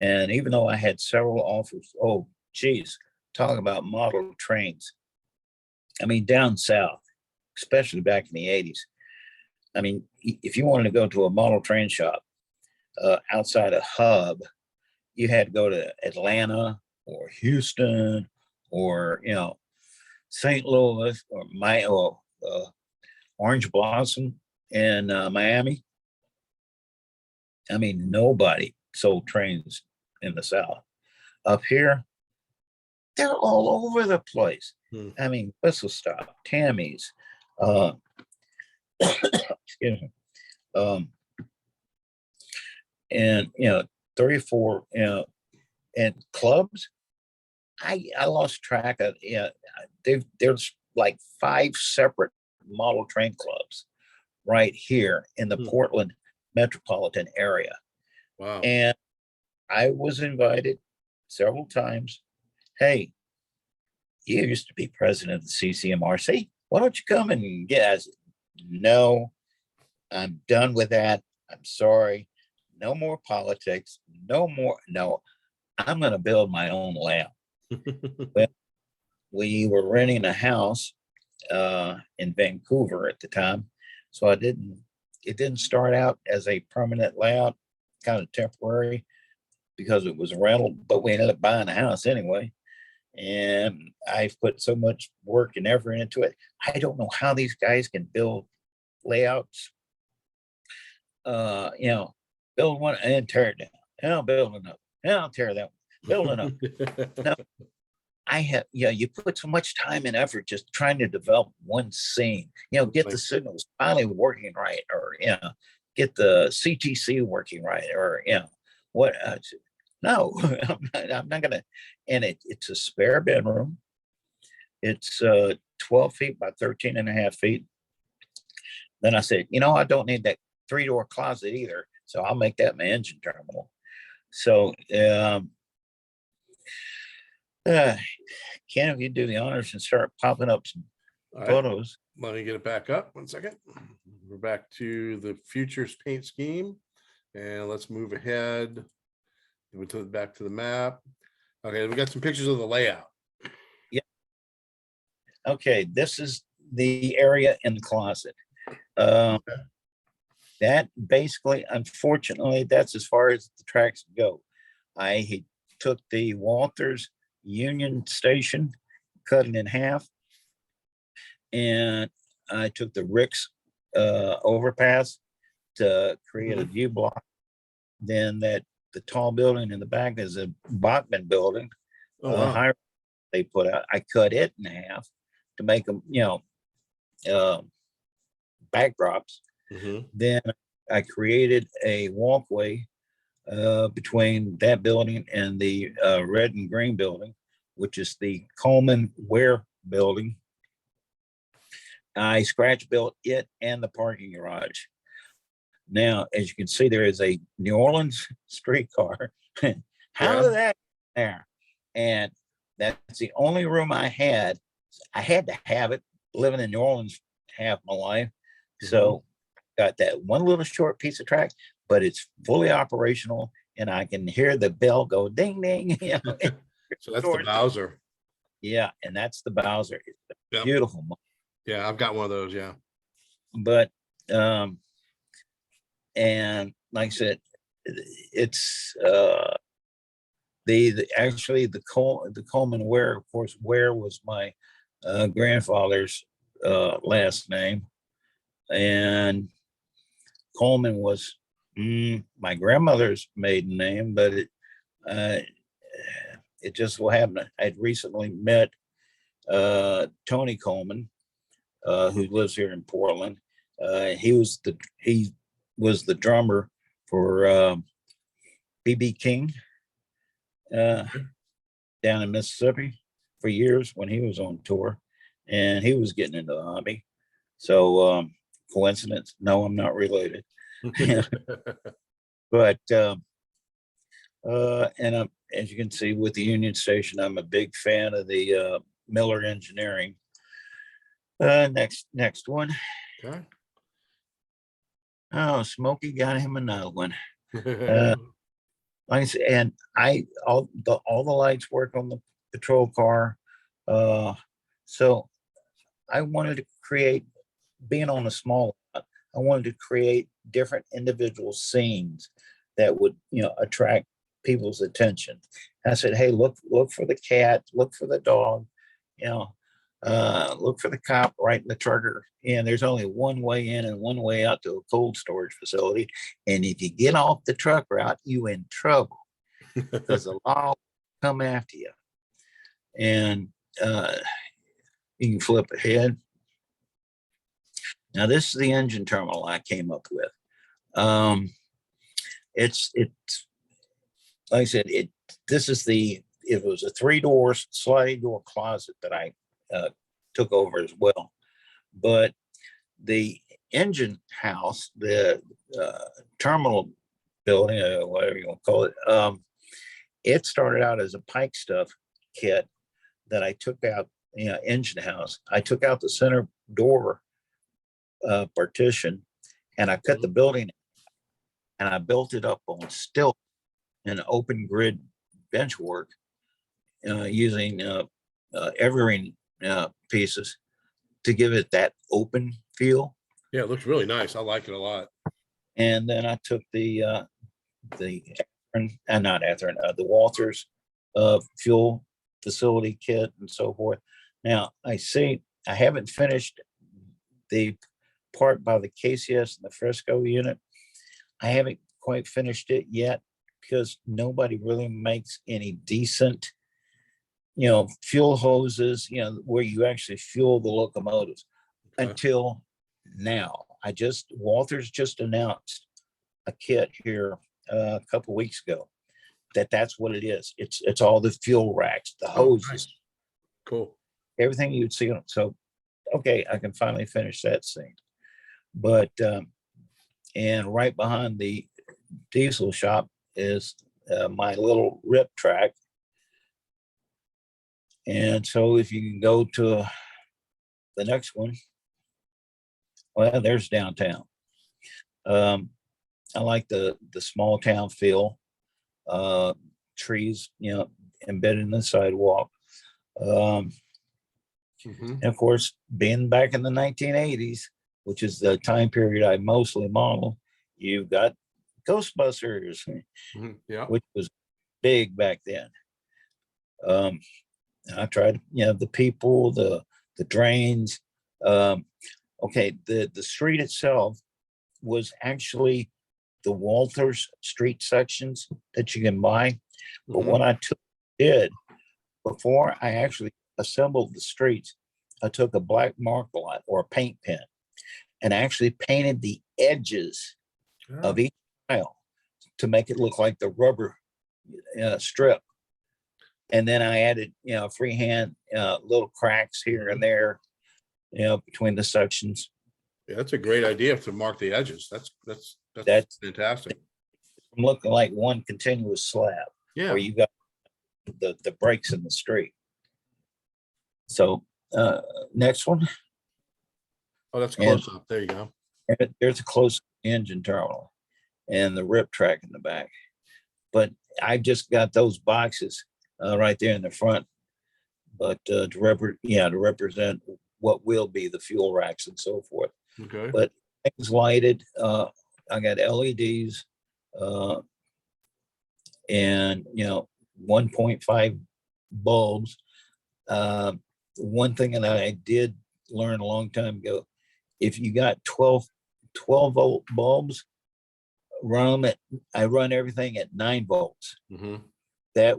And even though I had several offers, oh, geez, talk about model trains. I mean, down south, especially back in the 80s. I mean, if you wanted to go to a model train shop outside of Hub, you had to go to Atlanta or Houston or, St. Louis or Orange Blossom in Miami. I mean, nobody sold trains in the South. Up here, they're all over the place. I mean, Whistle Stop, Tammy's, excuse me, and 3 or 4, and clubs. I lost track of. There's like 5 separate model train clubs right here in the Portland metropolitan area. Wow. And I was invited several times. Hey, you used to be president of the CCMRC. Why don't you come and get us? No, I'm done with that. I'm sorry. no more politics, no more. No, I'm going to build my own lab. Well, we were renting a house in Vancouver at the time, so it didn't start out as a permanent layout, kind of temporary because it was a rental, but we ended up buying a house anyway. And I've put so much work and effort into it. I don't know how these guys can build layouts, build one and tear it down. And I'll build another. And I'll tear that one. Build another. No, you put so much time and effort just trying to develop one scene, get the signals finally working right, or, get the CTC working right, or, what, no, I'm not gonna, and it's a spare bedroom. It's 12 feet by 13 and a half feet. Then I said, I don't need that 3-door closet either. So I'll make that my engine terminal. So, Ken, if you do the honors and start popping up some All right, photos. let me get it back up. 1 second. We're back to the futures paint scheme, and let's move ahead. We took it back to the map. Okay, we got some pictures of the layout. Okay, this is the area in the closet. That basically, unfortunately, that's as far as the tracks go. I took the Walters Union Station, cut it in half, and I took the Ricks overpass to create a view block. Then the tall building in the back is a Bachman building. Oh, wow. Higher they put out. I cut it in half to make them, backdrops. Then I created a walkway between that building and the red and green building, which is the Coleman Ware building. I scratch built it and the parking garage. Now, as you can see, there is a New Orleans streetcar. How did that there? And that's the only room I had. I had to have it, living in New Orleans half my life. So got that one little short piece of track, but it's fully operational, and I can hear the bell go ding ding. So that's the Bowser. Yeah, and that's the Bowser. It's Yep. beautiful. Yeah, I've got one of those. Yeah. But and like I said, it's actually the Coleman Ware, of course. Ware was my grandfather's last name, and Coleman was my grandmother's maiden name, but it just so happened I'd recently met Tony Coleman, who lives here in Portland. He was the drummer for B.B. King down in Mississippi for years when he was on tour, and he was getting into the hobby. So coincidence? No, I'm not related. But and as you can see with the Union Station, I'm a big fan of the Miller Engineering. Next one. Okay. Oh, Smokey got him another one. Like I said, and all the lights work on the patrol car. So I wanted to create, being on a small lot, I wanted to create different individual scenes that would, attract people's attention. I said, hey, look for the cat, look for the dog, look for the cop right in the trucker. And there's only one way in and one way out to a cold storage facility. And if you get off the truck route, you in trouble because the law will come after you. And you can flip ahead. Now this is the engine terminal I came up with. It's like I said, it was a 3-door sliding door closet that I took over as well. But the engine house, the terminal building, whatever you want to call it, it started out as a Pike Stuff kit that I took out, engine house. I took out the center door partition, and I cut the building. and I built it up on stilt and open grid bench work using evergreen pieces to give it that open feel. Yeah, it looks really nice. I like it a lot. And then I took the Walters fuel facility kit and so forth. Now I haven't finished the part by the KCS and the Frisco unit. I haven't quite finished it yet because nobody really makes any decent, fuel hoses, where you actually fuel the locomotives until now. Walters just announced a kit here a couple weeks ago that's what it is. It's all the fuel racks, the hoses, nice. Cool. everything you'd see. So, okay, I can finally finish that scene. But, and right behind the diesel shop is my little rip track. And so if you can go to the next one, well, there's downtown. I like the small town feel, trees, embedded in the sidewalk. And of course, being back in the 1980s, which is the time period I mostly model, you've got Ghostbusters, Yeah, which was big back then. I tried, the people, the drains. Okay, the street itself was actually the Walters street sections that you can buy. But what I did before I actually assembled the streets, I took a black Mark-A-Lot or a paint pen and actually painted the edges of each tile to make it look like the rubber strip. And then I added, freehand little cracks here and there, between the sections. Yeah, that's a great idea to mark the edges. That's fantastic. Looking like one continuous slab. Yeah. Where you got the breaks in the street. So next one. Oh, that's close up. There you go. There's a close engine terminal and the rip track in the back. But I just got those boxes right there in the front. But to represent what will be the fuel racks and so forth. Okay. But things lighted. I got LEDs and 1.5 bulbs. One thing that I did learn a long time ago, if you got 12 volt bulbs, I run everything at 9 volts. They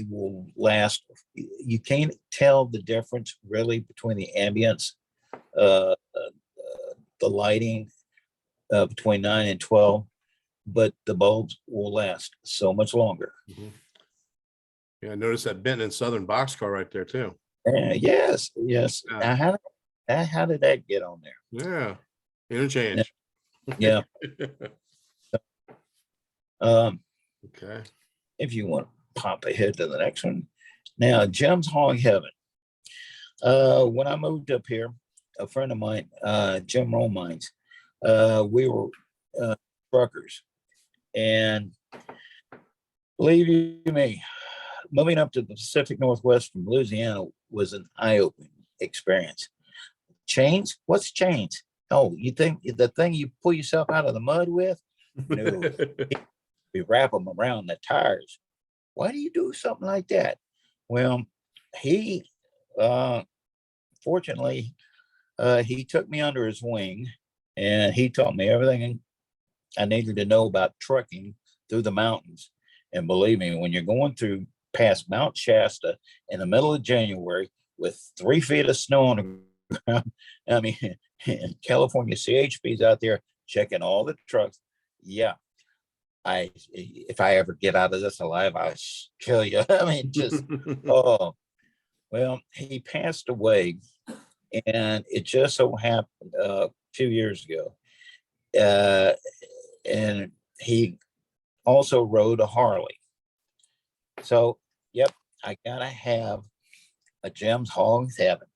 will last. You can't tell the difference really between the ambience, the lighting between 9 and 12, but the bulbs will last so much longer. Yeah, I noticed that Benton and Southern boxcar right there too. Yes. Yeah. How did that get on there? Yeah, interchange. Yeah. Okay. If you want to pop ahead to the next one. Now, Jim's Hog Heaven. When I moved up here, a friend of mine, Jim Romines, we were truckers. And believe you me, moving up to the Pacific Northwest from Louisiana was an eye-opening experience. Chains? What's chains? Oh, you think the thing you pull yourself out of the mud with? No. We wrap them around the tires. Why do you do something like that? Well, he fortunately he took me under his wing and he taught me everything I needed to know about trucking through the mountains. And believe me, when you're going through past Mount Shasta in the middle of January with 3 feet of snow on the ground, I mean, and California CHP's out there checking all the trucks. Yeah. If I ever get out of this alive, I'll kill you. I mean, just, oh, well, he passed away and it just so happened a few years ago. And he also rode a Harley. So, yep, I gotta have a Jim's Hog Heaven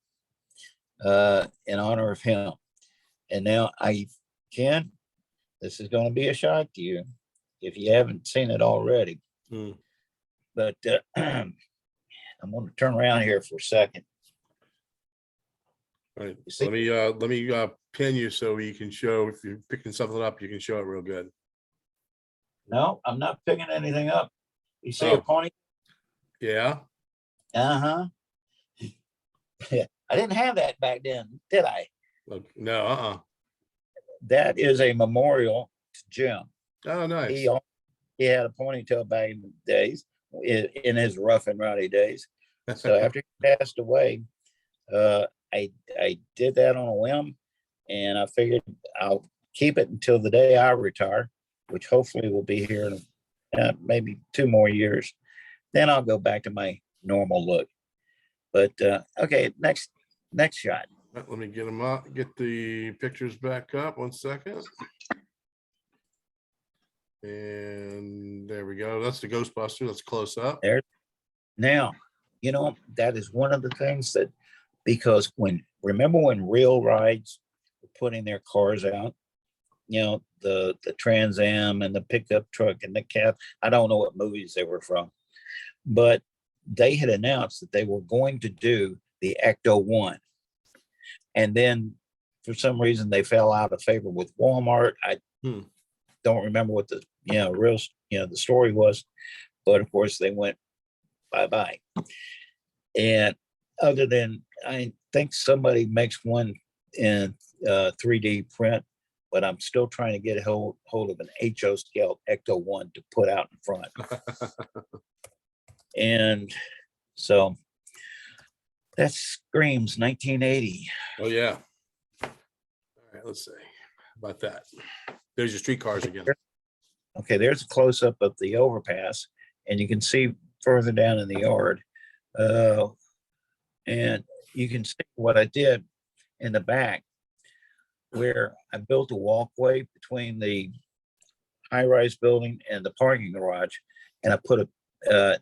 in honor of him. And now I can, this is going to be a shock to you if you haven't seen it already. Hmm. But I'm going to turn around here for a second. Right. You see- Let me pin you so you can show, if you're picking something up, you can show it real good. No, I'm not picking anything up. You see a Oh. pony? Yeah. Uh-huh. I didn't have that back then, did I? Look, no, That is a memorial to Jim. Oh, nice. He had a ponytail back in the days, in his rough and rowdy days. So after he passed away, I did that on a whim, and I figured I'll keep it until the day I retire, which hopefully will be here in maybe 2 more years. Then I'll go back to my normal look. But okay, next shot. Let me get them up, get the pictures back up. 1 second. And there we go. That's the Ghostbuster. That's close up. There. Now, you know, that is one of the things that, because remember when rail rides were putting their cars out, you know, the Trans Am and the pickup truck and the cab, I don't know what movies they were from, but they had announced that they were going to do the Ecto 1. And then for some reason they fell out of favor with Walmart. I don't remember what the the story was, but of course they went bye-bye. And other than, I think somebody makes one in 3D print, but I'm still trying to get a hold of an HO scale Ecto 1 to put out in front. And so that screams 1980. Oh, yeah. All right, let's see about that. There's your streetcars again. Okay, there's a close-up of the overpass, and you can see further down in the yard. And you can see what I did in the back, where I built a walkway between the high-rise building and the parking garage, and I put a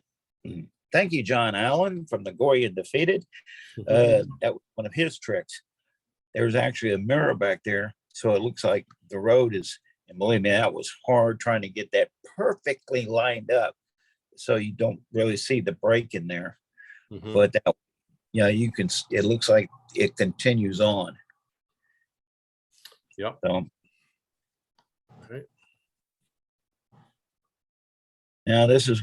thank you, John Allen from the Goya Defeated. That was one of his tricks. There's actually a mirror back there, so it looks like the road is, and believe me, that was hard trying to get that perfectly lined up so you don't really see the break in there. But that, you can, it looks like it continues on. Yep. So, All right. now this is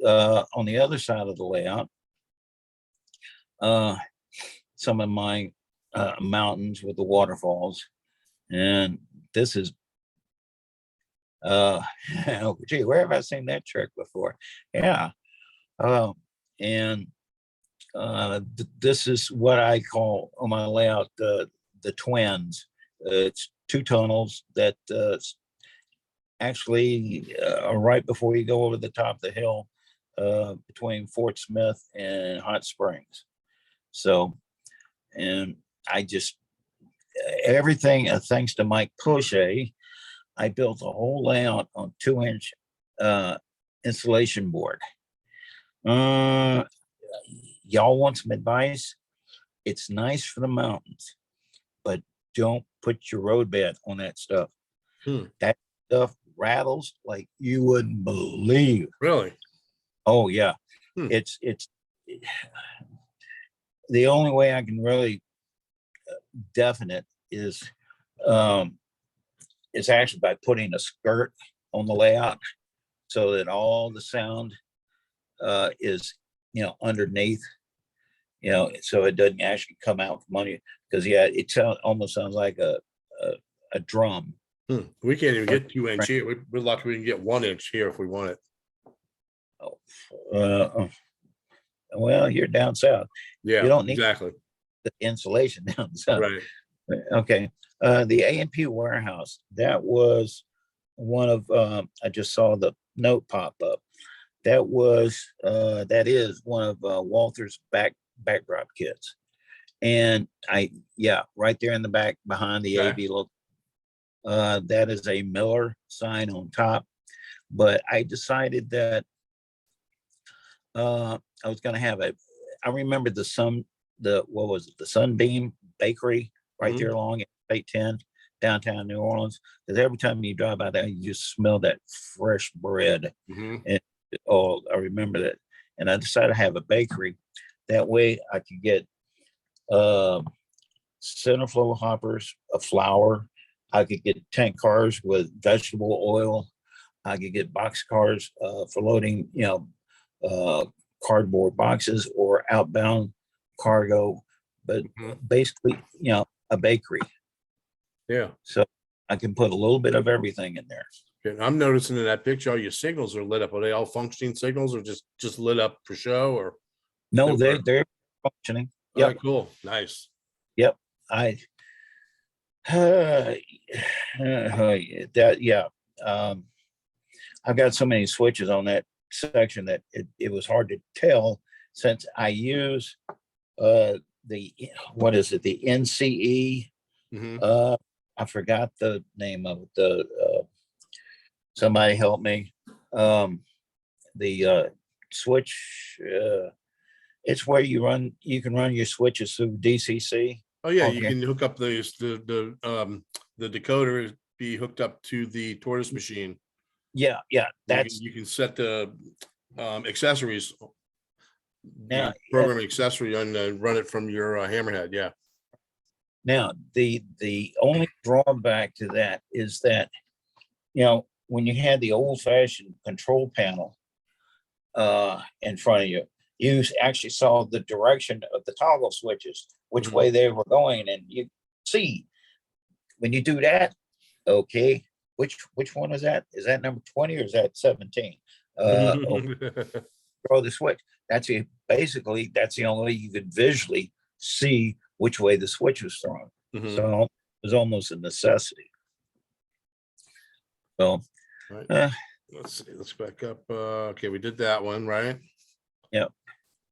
on the other side of the layout. Some of my mountains with the waterfalls, and this is gee, where have I seen that trick before? Yeah. And this is what I call on my layout the twins. It's 2 tunnels that actually are right before you go over the top of the hill between Fort Smith and Hot Springs. So, and I just, everything, thanks to Mike Poche, I built a whole layout on 2-inch insulation board. Y'all want some advice? It's nice for the mountains, but don't put your road bed on that stuff. That stuff rattles like you wouldn't believe. Really? Oh yeah. It's the only way I can really deafen it is it's actually by putting a skirt on the layout so that all the sound is underneath, so it doesn't actually come out from under you, because it almost sounds like a drum. We can't even get 2-inch here. We're lucky we can get 1 inch here if we want it. Well, you're down south. Yeah, you don't need exactly the insulation down south. Right. Okay. The A&P warehouse, that was one of, I just saw the note pop up. That is one of Walter's backdrop kits. And right there in the back behind the AV logo, that is a Miller sign on top. But I decided that I was going to have I remember the Sunbeam Bakery right there along State 10. downtown New Orleans, because every time you drive by there, you just smell that fresh bread. Mhm. And oh, I remember that. And I decided to have a bakery. That way I could get center flow hoppers of flour. I could get tank cars with vegetable oil. I could get box cars for loading, cardboard boxes or outbound cargo, but Mhm. basically, a bakery. Yeah. So I can put a little bit of everything in there. And I'm noticing in that picture, all your signals are lit up. Are they all functioning signals or just lit up for show or? No, They were. they're functioning. All Yep, right, cool. Nice. yep. I that yeah. Um, I've got so many switches on that section that it was hard to tell, since I use the what is it, the NCE, Mhm. I forgot the name of it, the somebody help me, the switch, it's where you can run your switches through DCC. Oh, yeah, you Okay. can hook up the decoder be hooked up to the tortoise machine. Yeah, that's You can set the accessories, now the program accessory and run it from your hammerhead. Yeah. now the only drawback to that is that, when you had the old fashioned control panel in front of you, you actually saw the direction of the toggle switches, which Mhm. way they were going, and you see when you do that, okay, which one is that? Is that number 20 or is that 17? Throw the switch. Basically that's the only way you could visually see which way the switch was thrown. Mhm. So it was almost a necessity. So Right. uh, Let's see. Let's back up. Okay, we did that one, right? yeah.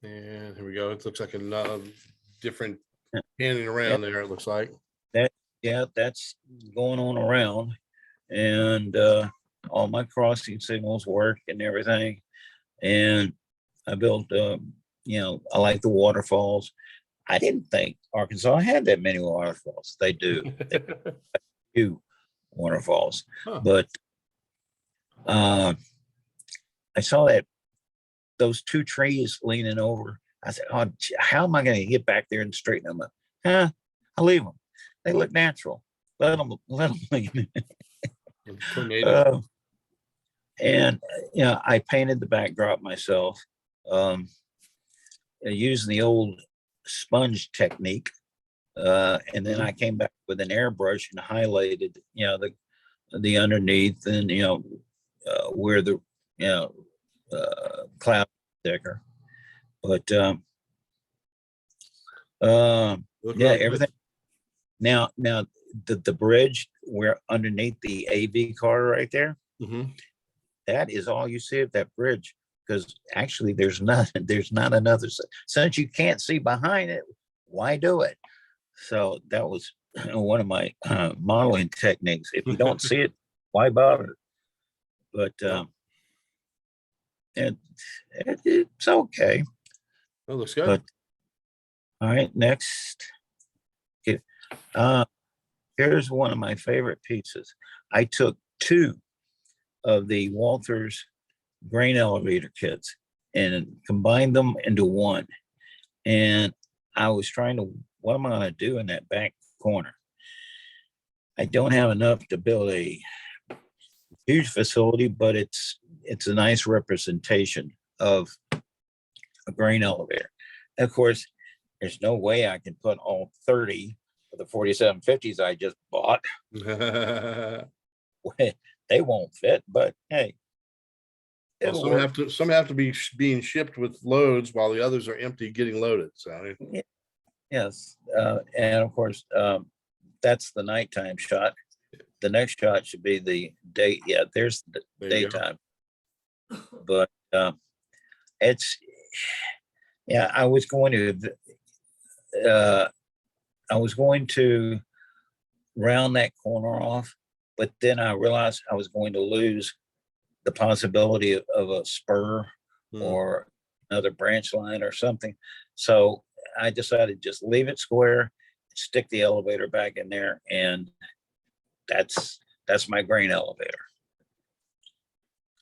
And here we go. It looks like another different Yeah. panning around there. It looks like. That's going on around, and all my crossing signals work and everything. And I built, I like the waterfalls. I didn't think Arkansas had that many waterfalls. They do. They do waterfalls, Huh. but I saw those two trees leaning over. I said, "Oh, how am I going to get back there and straighten them up?" I'll leave them. They look natural. Let them lean. Tornado. And I painted the backdrop myself, using the old sponge technique, and then I came back with an airbrush and highlighted, the underneath, and where the cloud thicker. But Look yeah, really good. everything. Now the bridge where underneath the AV car right there, Mhm. that is all you see of that bridge, because actually there's not another, since you can't see behind it, why do it? So that was one of my modeling techniques. If you don't see it, why bother? But it's okay. That looks good. But all right, next. Okay. Here's one of my favorite pieces. I took two of the Walther's grain elevator kits and combined them into one. And I was trying to, what am I going to do in that back corner? I don't have enough to build a huge facility, but it's a nice representation of a grain elevator. And of course, there's no way I can put all 30 of the 4750s I just bought. They won't fit, but hey, Well, it'll some work. have to be being shipped with loads while the others are empty getting loaded. So Yes, and of course, that's the nighttime shot. The next shot should be the day. Yeah, there's the there you go. daytime. But it's, yeah, I was going to round that corner off, but then I realized I was going to lose the possibility of a spur or another branch line or something. So I decided just leave it square, stick the elevator back in there, and that's my grain elevator.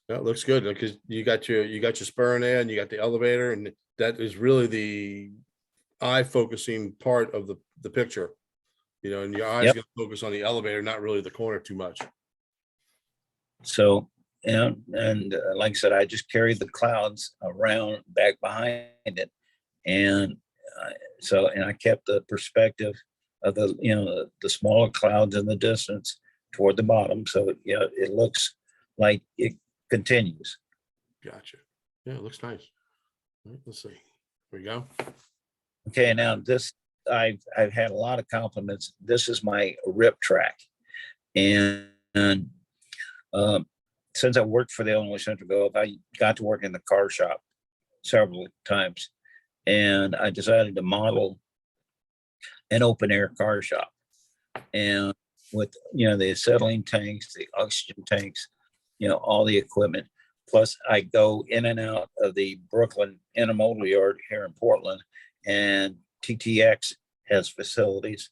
Yeah, it looks good because you got your spur in there and you got the elevator, and that is really the eye focusing part of the picture. You know, and your eyes Yep. gonna focus on the elevator, not really the corner too much. So, and like I said, I just carried the clouds around back behind it. And and I kept the perspective of the smaller clouds in the distance toward the bottom. So, it looks like it continues. Gotcha. Yeah, it looks nice. All right, let's see. Here we go. Okay, now this, I've had a lot of compliments. This is my rip track. And since I worked for the Illinois Central Gulf, I got to work in the car shop several times. And I decided to model an open air car shop. And with, the acetylene tanks, the oxygen tanks, all the equipment. Plus I go in and out of the Brooklyn Intermodal Yard here in Portland, and TTX has facilities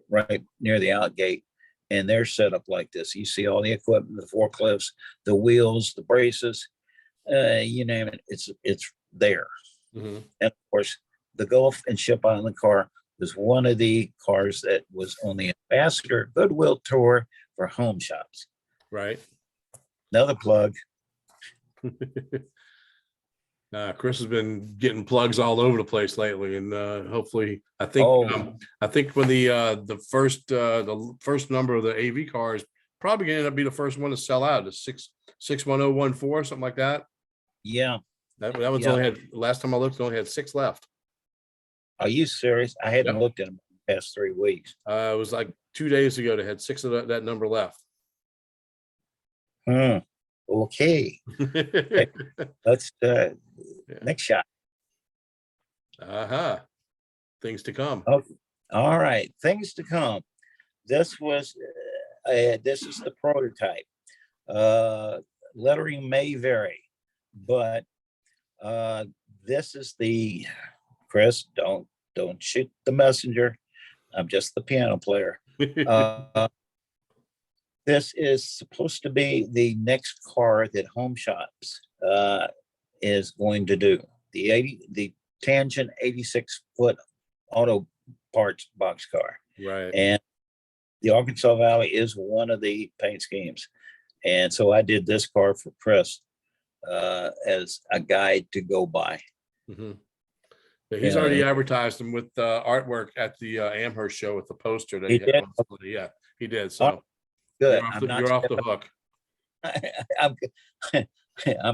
right near the outgate. And they're set up like this. You see all the equipment, the forklifts, the wheels, the braces, you name it, it's there. Mm-hmm. And of course, the Gulf and Ship Island car was one of the cars that was on the Ambassador Goodwill Tour for home shops. Right. Another plug. Chris has been getting plugs all over the place lately, and hopefully, I think when the first number of the AV car is probably going to end up be the first one to sell out. The 61014, something like that. Yeah, that one's only had, last time I looked, it only had 6 left. Are you serious? I hadn't Yep. looked at them in the past 3 weeks. It was like 2 days ago. They had 6 of that number left. Okay, let's next shot. Things to come. Oh, all right, things to come. This was this is the prototype. Lettering may vary, but this is the, Chris, don't shoot the messenger. I'm just the piano player. This is supposed to be the next car that Home Shops is going to do. The Tangent 86-foot auto parts boxcar. Right. And the Arkansas Valley is one of the paint schemes. And so I did this car for Chris as a guide to go by. Mm-hmm. Yeah, he's already advertised them with artwork at the Amherst show with the poster that he had. Yeah, he did. So good. You're off the hook.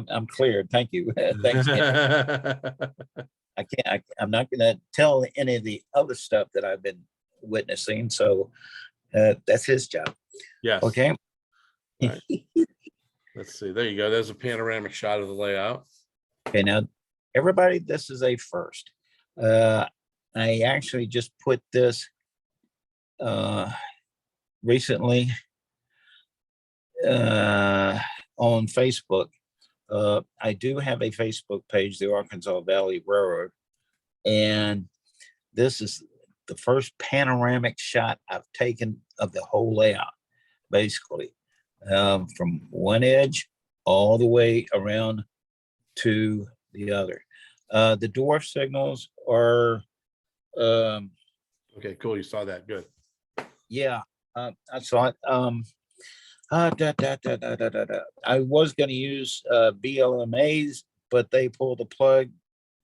I'm cleared. Thank you. Thanks. I'm not going to tell any of the other stuff that I've been witnessing. So that's his job. Yes. Okay. Right. Let's see. There you go. There's a panoramic shot of the layout. Okay. Now, everybody, this is a first. I actually just put this recently on Facebook. I do have a Facebook page, the Arkansas Valley Railroad, and this is the first panoramic shot I've taken of the whole layout, basically, from one edge all the way around to the other. The dwarf signals are okay, cool. You saw that. Good. Yeah, I saw it. I was going to use BLMAs, but they pulled the plug,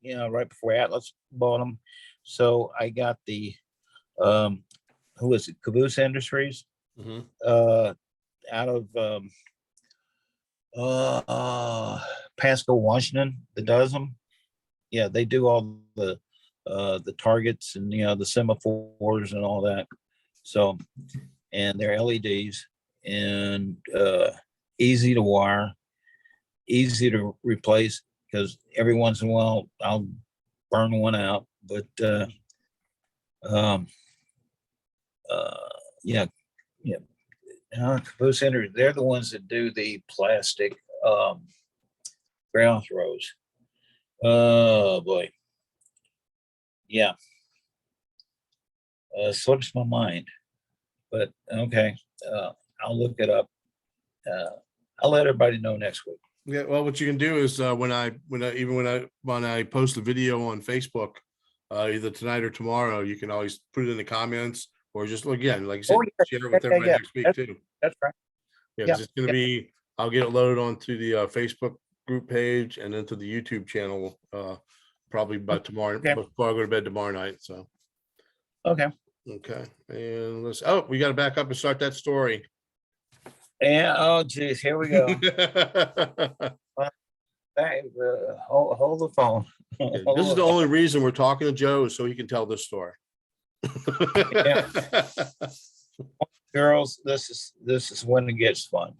right before Atlas bought them. So I got the who is it? Caboose Industries, out of Pasco, Washington, that does them. Yeah, they do all the targets and the semaphores and all that. So, and they're LEDs and easy to wire, easy to replace, because every once in a while I'll burn one out. But Caboose Industries, they're the ones that do the plastic ground throws. Oh boy. Yeah. Slips my mind. But okay, I'll look it up. I'll let everybody know next week. Yeah, well, what you can do is when I post a video on Facebook, either tonight or tomorrow, you can always put it in the comments or just again, like I said, Oh, yeah, share it with yeah, everybody yeah. next week too. That's right. Yeah, Yeah, 'cause it's gonna be, I'll get it loaded onto the Facebook group page and then to the YouTube channel probably by tomorrow, Okay. before I go to bed tomorrow night. So Okay. okay, and we got to back up and start that story. Yeah. Oh, geez. Here we go. Hey, hold the phone. This is the only reason we're talking to Joe, is so he can tell this story. Girls, this is when it gets fun.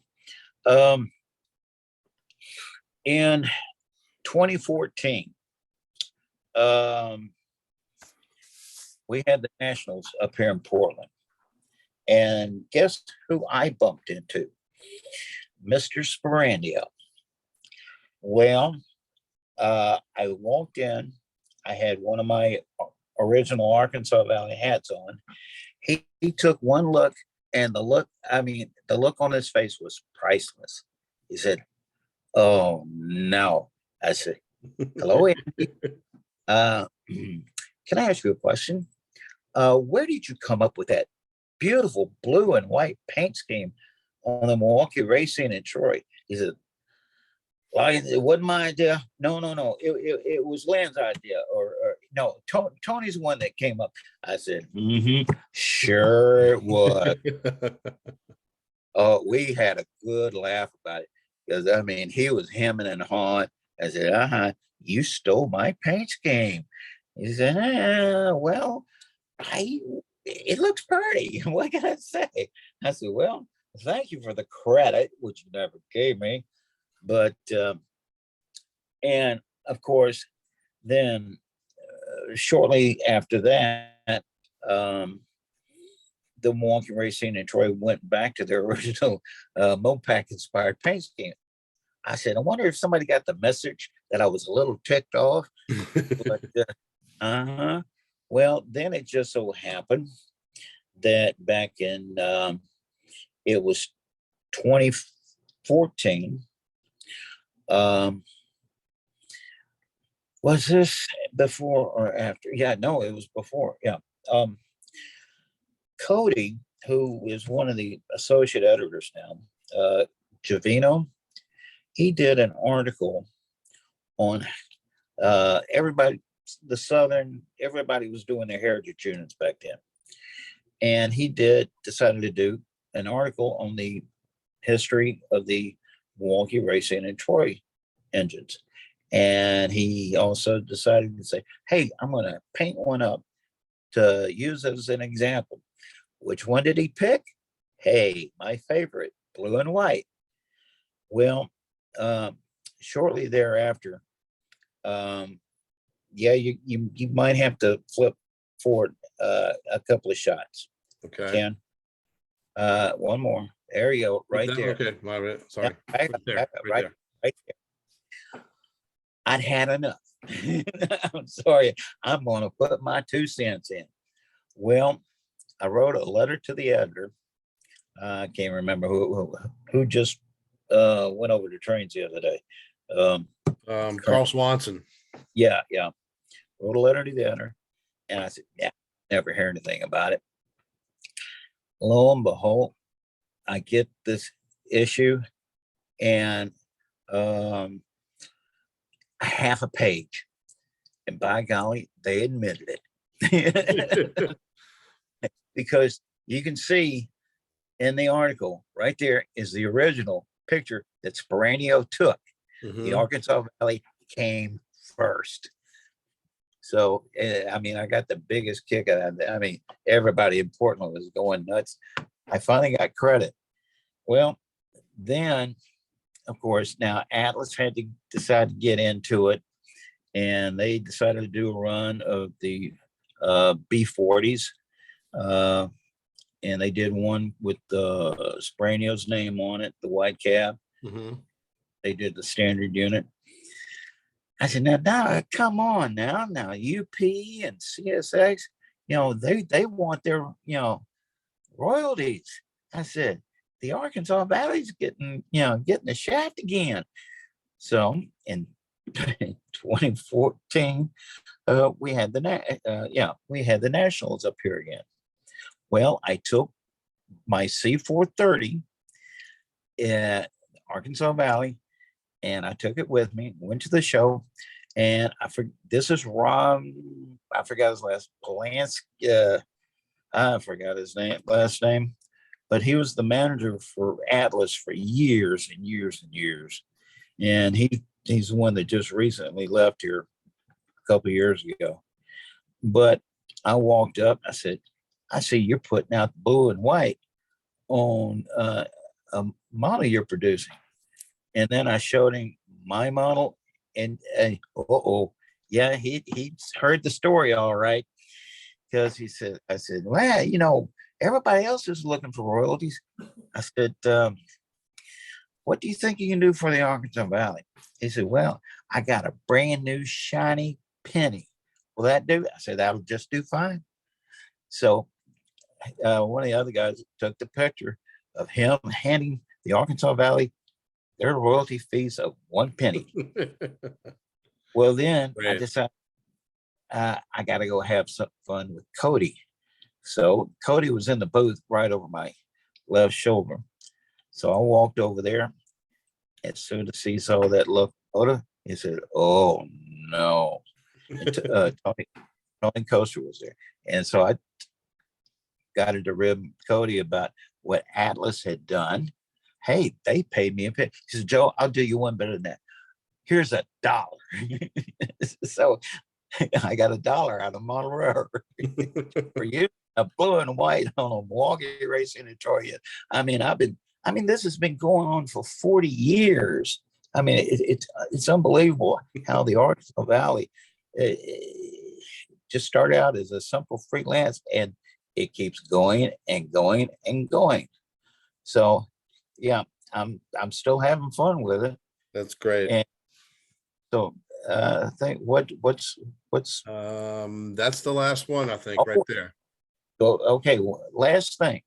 In 2014, we had the Nationals up here in Portland, and guess who I bumped into? Mr. Sporandio. Well, I walked in. I had one of my original Arkansas Valley hats on. He took one look, and the look on his face was priceless. He said, "Oh no." I said, "Hello, Andy. Can I ask you a question? Where did you come up with that beautiful blue and white paint scheme on the Milwaukee Racing in Troy?" He said, "Well, it wasn't my idea. No. It was Lynn's idea, or no, Tony's the one that came up." I said, "Sure it was." Oh, we had a good laugh about it, because I mean, he was hemming and hawing. I said, "You stole my paint scheme." He said, "Well, it looks pretty. What can I say?" I said, "Well, thank you for the credit, which you never gave me." But and of course, then shortly after that, the Milwaukee Racing in Troy went back to their original Mopac inspired paint scheme. I said, "I wonder if somebody got the message that I was a little ticked off." But well, then it just so happened that back in it was 2014. Was this before or after? Yeah, no, it was before. Yeah. Cody, who is one of the associate editors now, Javino, he did an article on everybody, everybody was doing their heritage units back then. And he decided to do an article on the history of the Milwaukee Racing and Troy engines. And he also decided to say, "Hey, I'm going to paint one up to use as an example." Which one did he pick? Hey, my favorite, blue and white. Well, shortly thereafter, yeah, you might have to flip forward a couple of shots. Okay. Ken, one more. There you go, right there. Okay, my bad. Sorry. Yeah, right there. I'd had enough. I'm sorry. I'm going to put my 2 cents in. Well, I wrote a letter to the editor. I can't remember who just went over the trains the other day. Carl Swanson. Yeah. Wrote a letter to the editor, and I said, "Yeah, never hear anything about it." Lo and behold, I get this issue, and half a page, and by golly, they admitted it. Because you can see in the article right there is the original picture that Sporandio took. The Arkansas Valley came first. So, I mean, I got the biggest kick out of that. I mean, everybody in Portland was going nuts. I finally got credit. Well, then, of course, now Atlas had to decide to get into it, and they decided to do a run of the B40s. And they did one with the Sporanio's name on it, the white cab. They did the standard unit. I said, now, come on now, UP and CSX, they want their, royalties. I said, the Arkansas Valley's getting the shaft again. So in 2014, we had the Nationals up here again. Well, I took my C430 at Arkansas Valley, and I took it with me, went to the show, and this is Ron, I forgot his Polanski, I forgot his last name, but he was the manager for Atlas for years and years and years. And he's the one that just recently left here a couple of years ago. But I walked up, I said, I see you're putting out blue and white on a model you're producing. And then I showed him my model, and yeah, he heard the story all right. Because I said, well, everybody else is looking for royalties. I said, what do you think you can do for the Arkansas Valley? He said, well, I got a brand new shiny penny. Will that do? I said, that'll just do fine. So one of the other guys took the picture of him handing the Arkansas Valley their royalty fees of 1 penny. Well, then I decided I got to go have some fun with Cody. So Cody was in the booth right over my left shoulder. So I walked over there. As soon as he saw that locomotive, he said, oh, no. Tony Coaster was there. And so I got to rib Cody about what Atlas had done. Hey, they paid me a penny. He said, Joe, I'll do you one better than that. Here's $1. So I got $1 out of model railroad for you, a blue and white on a Milwaukee racing in Detroit. I mean, this has been going on for 40 years. I mean, it's unbelievable how the Arkansas Valley just started out as a simple freelance, and it keeps going and going and going. So, yeah, I'm still having fun with it. That's great. And so, I think what's that's the last one, I think, right there. So, okay, last thing.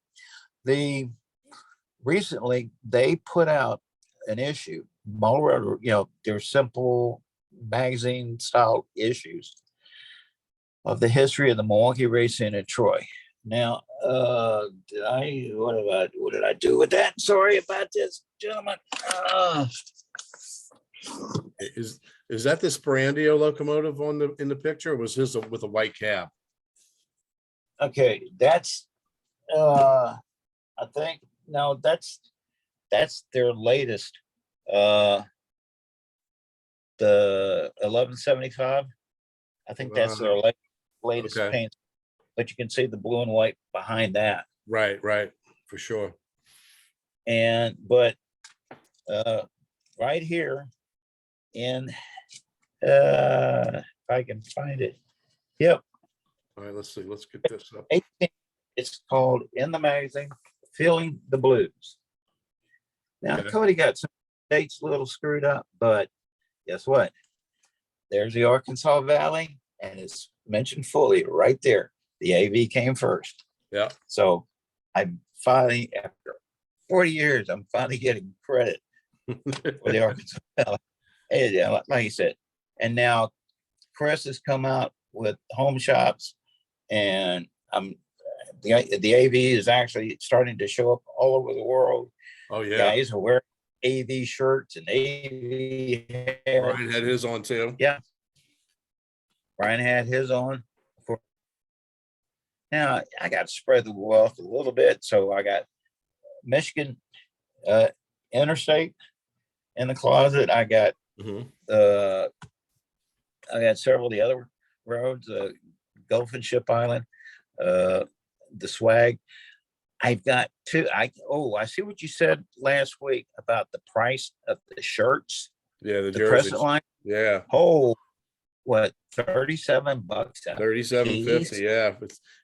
Recently they put out an issue, they're simple magazine style issues of the history of the Milwaukee racing in Troy. Now, what did I do with that? Sorry about this, gentlemen. Is that the Sporandio locomotive in the picture, or was his with a white cab? Okay, that's I think no, that's their latest, the 1175. I think that's their latest paint, but you can see the blue and white behind that. Right, for sure. But right here in, if I can find it. Yep. All right, let's see. Let's get this up. It's called in the magazine, Feeling the Blues. Now, Cody got some dates a little screwed up, but guess what? There's the Arkansas Valley, and it's mentioned fully right there. The AV came first. Yeah. So I'm finally, after 40 years, I'm finally getting credit for the Arkansas Valley. And, like you said, and now Chris has come out with home shops, and the AV is actually starting to show up all over the world. Oh yeah, guys are wearing AV shirts and AV hair. Ryan had his on too. Yeah, Ryan had his on. Now I got to spread the wealth a little bit, so I got Michigan Interstate in the closet. I got I got several of the other roads, Gulf and Ship Island, the swag. I've got two. I see what you said last week about the price of the shirts. Yeah, the Crescent line. Yeah. Oh, what, $37? $37.50. Yeah,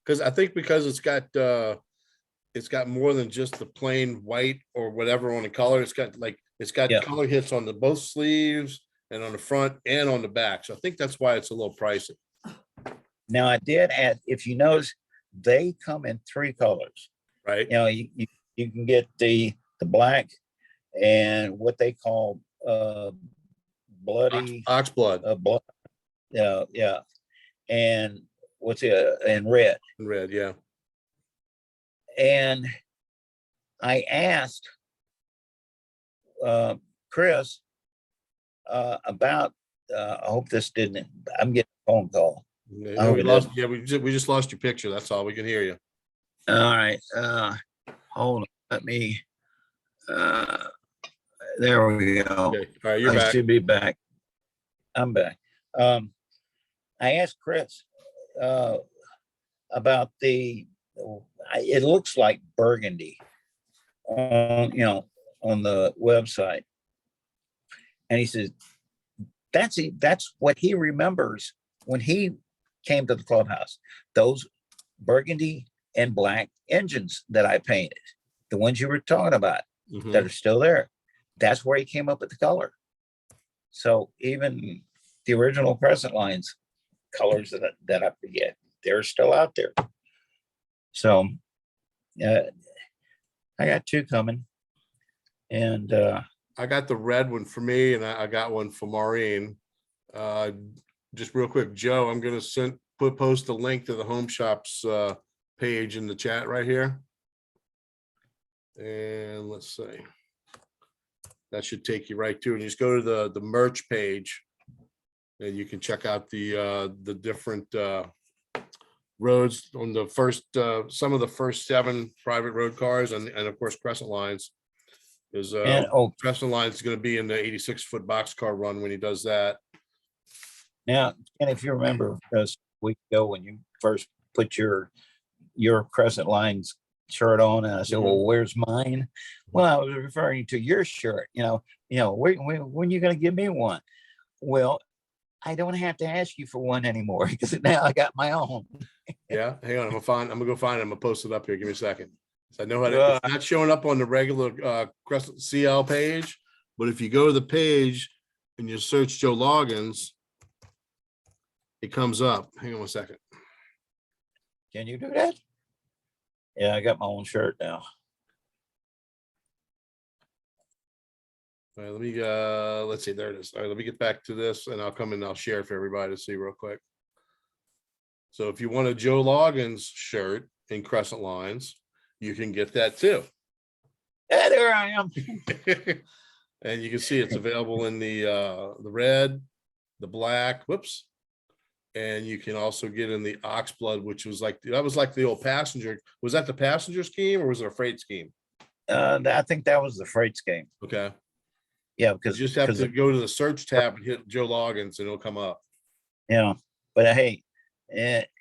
because I think it's got more than just the plain white or whatever on the color. It's got color hits on both sleeves and on the front and on the back. So I think that's why it's a little pricey. Now I did add, if you notice, they come in 3 colors. Right. You know, you can get the black and what they call bloody Ox blood blood. Yeah. And what's it? And red. and red. Yeah. And I asked Chris about. I hope this didn't. I'm getting a phone call. I hope We it lost, doesn't. we just lost your picture. That's all. We can hear you. All right. Hold on. Let me. There we go. Okay. All right. You're I back. should be back. I'm back. I asked Chris about the. It looks like burgundy on on the website, and he says that's what he remembers when he came to the clubhouse. Those burgundy and black engines that I painted, the ones you were talking about, Mhm. that are still there. That's where he came up with the color. So even the original Crescent Lines colors that I forget, they're still out there. So I got two coming, and I got the red one for me, and I got one for Maureen. Just real quick, Joe, I'm gonna post a link to the Home Shops page in the chat right here. And let's see. That should take you right to it. And just go to the merch page, and you can check out the different roads on the first some of the first 7 private road cars, and of course Crescent Lines. Is Crescent Lines is going to be in the 86-foot boxcar run when he does that. now, and if you remember a week ago when you first put your Crescent Lines shirt on, and I said, "Well, where's mine?" Well, I was referring to your shirt. When you going to give me one? Well, I don't have to ask you for one anymore because now I got my own. Yeah, hang on. I'm gonna go find it. I'm gonna post it up here. Give me a second. So I know how to. It's not showing up on the regular Crescent CL page, but if you go to the page and you search Joe Loggans, it comes up. Hang on 1 second. Can you do that? Yeah, I got my own shirt now. All right, let me let's see. There it is. All right, let me get back to this, and I'll come and I'll share it for everybody to see real quick. So if you want a Joe Loggans shirt in Crescent Lines, you can get that too. Yeah, there I am. And you can see it's available in the red, the black, whoops. And you can also get in the ox blood, which was like the old passenger. Was that the passenger scheme or was it a freight scheme? I think that was the freight scheme. Okay. Yeah, because you just have to go to the search tab and hit Joe Loggans and it'll come up. Yeah, but hey,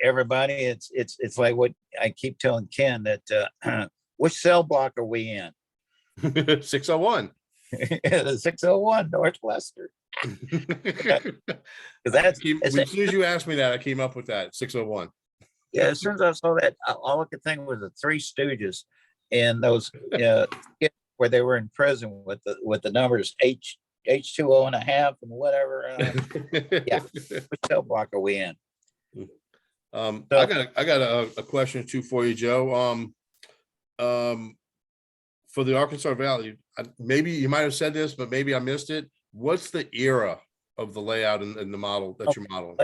everybody, it's like what I keep telling Ken that which cell block are we in? 601. The 601 Northwestern. Because that's As soon as you asked me that, I came up with that 601. Yeah, as soon as I saw that, all I could think was the Three Stooges and those where they were in prison with the numbers H2O and a half and whatever. Yeah, which cell block are we in? I got a question too for you, Joe. For the Arkansas Valley, maybe you might have said this, but maybe I missed it. What's the era of the layout and the model that you're modeling?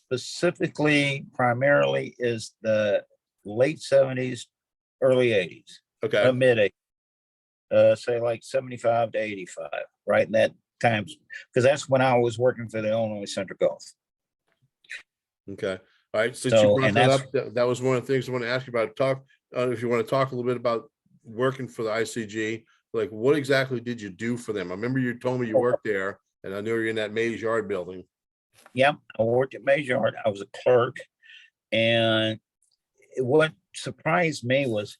Specifically, primarily is the late 70s, early 80s. Okay. Mid 80s. Say like 75 to 85, right in that time, because that's when I was working for the Illinois Central Gulf. Okay. All right. Since you brought that up, that was one of the things I want to ask you about. If you want to talk a little bit about working for the ICG, like what exactly did you do for them? I remember you told me you worked there, and I know you're in that Mays Yard building. Yeah, I worked at Mays Yard. I was a clerk, and what surprised me was,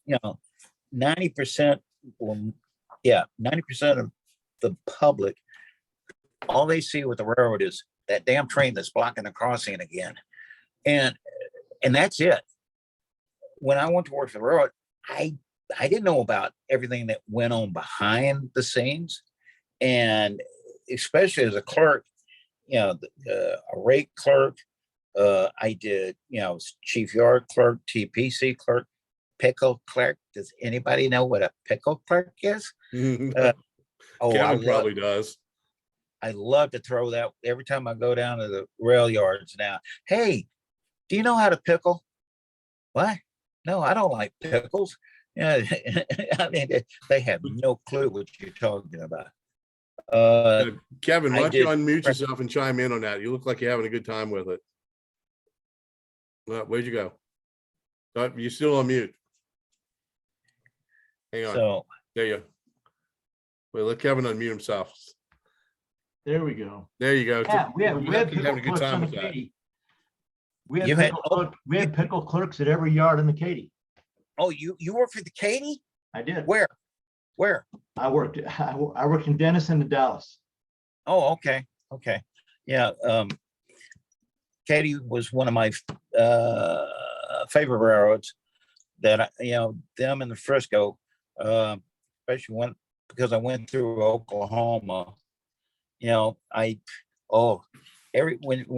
90%, 90% of the public, all they see with the railroad is that damn train that's blocking the crossing again. And that's it. When I went to work for the railroad, I didn't know about everything that went on behind the scenes. And especially as a clerk, a rate clerk, I did, chief yard clerk, TPC clerk. pickle clerk. Does anybody know what a pickle clerk is? Oh, Kevin probably does. I love to throw that every time I go down to the rail yards now. Hey, do you know how to pickle? What? No, I don't like pickles. Yeah, I mean, they have no clue what you're talking about. Kevin, why I don't you did. unmute yourself and chime in on that? You look like you're having a good time with it. Where'd you go? You're still on mute. Hang on. So There you go. Wait, let Kevin unmute himself. There we go. There you go. Yeah, we had You're pickle having a good clerks time on the with that. Katy. We had You had- we had pickle clerks at every yard in the Katy. oh, you work for the Katy? I did. Where? I worked in Denison and Dallas. Oh, okay. Okay. Yeah. Katy was one of my favorite railroads that them in the Frisco, especially because I went through Oklahoma. When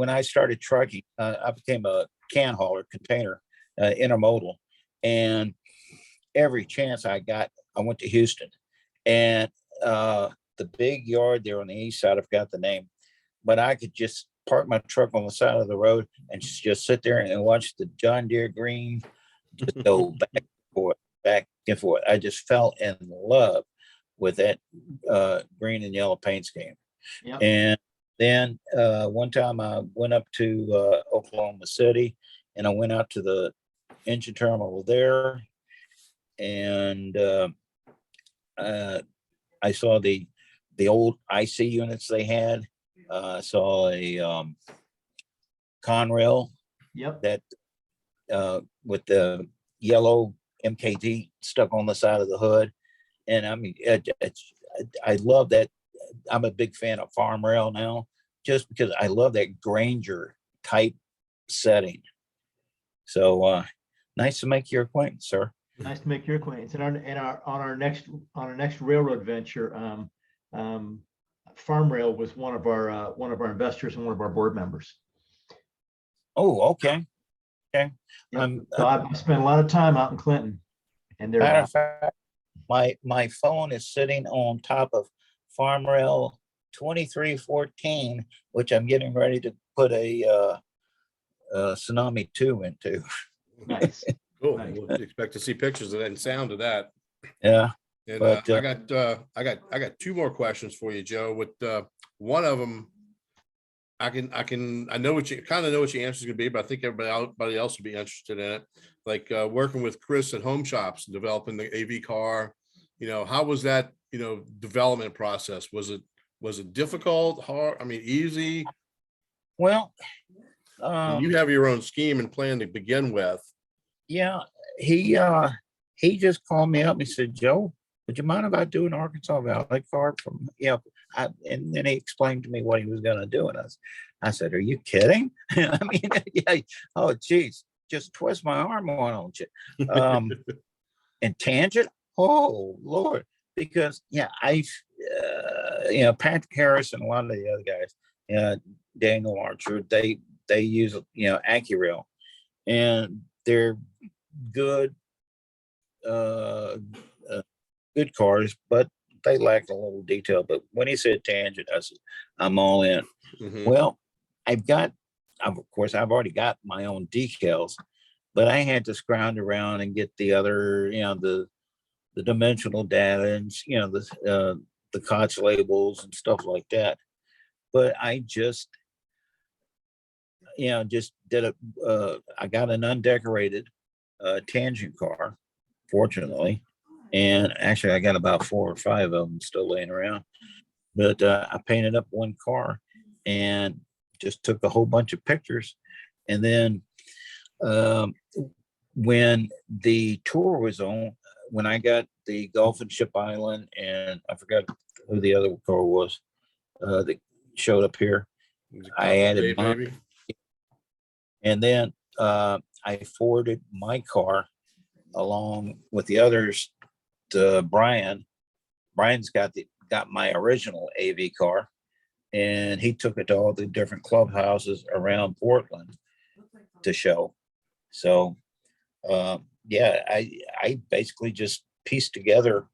I started trucking, I became a can hauler, container, intermodal, and every chance I got, I went to Houston, and the big yard there on the east side, I forgot the name, but I could just park my truck on the side of the road and just sit there and watch the John Deere green just go back and forth, back and forth. I just fell in love with that green and yellow paint scheme. Yep. And then one time I went up to Oklahoma City, and I went out to the engine terminal there, and I saw the old IC units they had. I saw a Conrail Yep. that with the yellow MKD stuck on the side of the hood, and I mean, I love that. I'm a big fan of farm rail now, just because I love that Granger type setting. So nice to make your acquaintance, sir. Nice to make your acquaintance. And on our next railroad venture, Farm Rail was one of our investors and one of our board members. Oh, okay. Okay. Yep. So I've spent a lot of time out in Clinton, and Matter they're of fact, my phone is sitting on top of Farm Rail 2314, which I'm getting ready to put a Tsunami 2 into. nice. Cool. Nice. We'll expect to see pictures of that and sound of that. Yeah. And But, I got two more questions for you, Joe. With one of them, I know what you kind of know what your answer is going to be, but I think everybody else would be interested in it. Like working with Chris at Home Shops, developing the AV car. How was that? Development process. Was it difficult, hard? I mean, easy? Well, You have your own scheme and plan to begin with. yeah, he just called me up and he said, Joe, would you mind if I do an Arkansas Valley car from, and then he explained to me what he was going to do. And I said, are you kidding? I mean, yeah, oh, geez, just twist my arm on, don't you? And Tangent, oh, Lord, because, Patrick Harris and a lot of the other guys, Daniel Archer, they use, AccuRail, and they're good, good cars, but they lack a little detail. But when he said Tangent, I said, I'm all in. Mhm. Well, of course, I've already got my own decals, but I had to scrounge around and get the other, the dimensional data and, the Koch labels and stuff like that. But I just did I got an undecorated Tangent car, fortunately. And actually, I got about 4 or 5 of them still laying around. But I painted up one car and just took a whole bunch of pictures. And then when the tour was on, when I got the Gulf and Ship Island, and I forgot who the other car was that showed up here, I added mine. Maybe. And then I forwarded my car along with the others to Brian. Brian's got my original AV car, and he took it to all the different clubhouses around Portland to show. So yeah, I basically just pieced together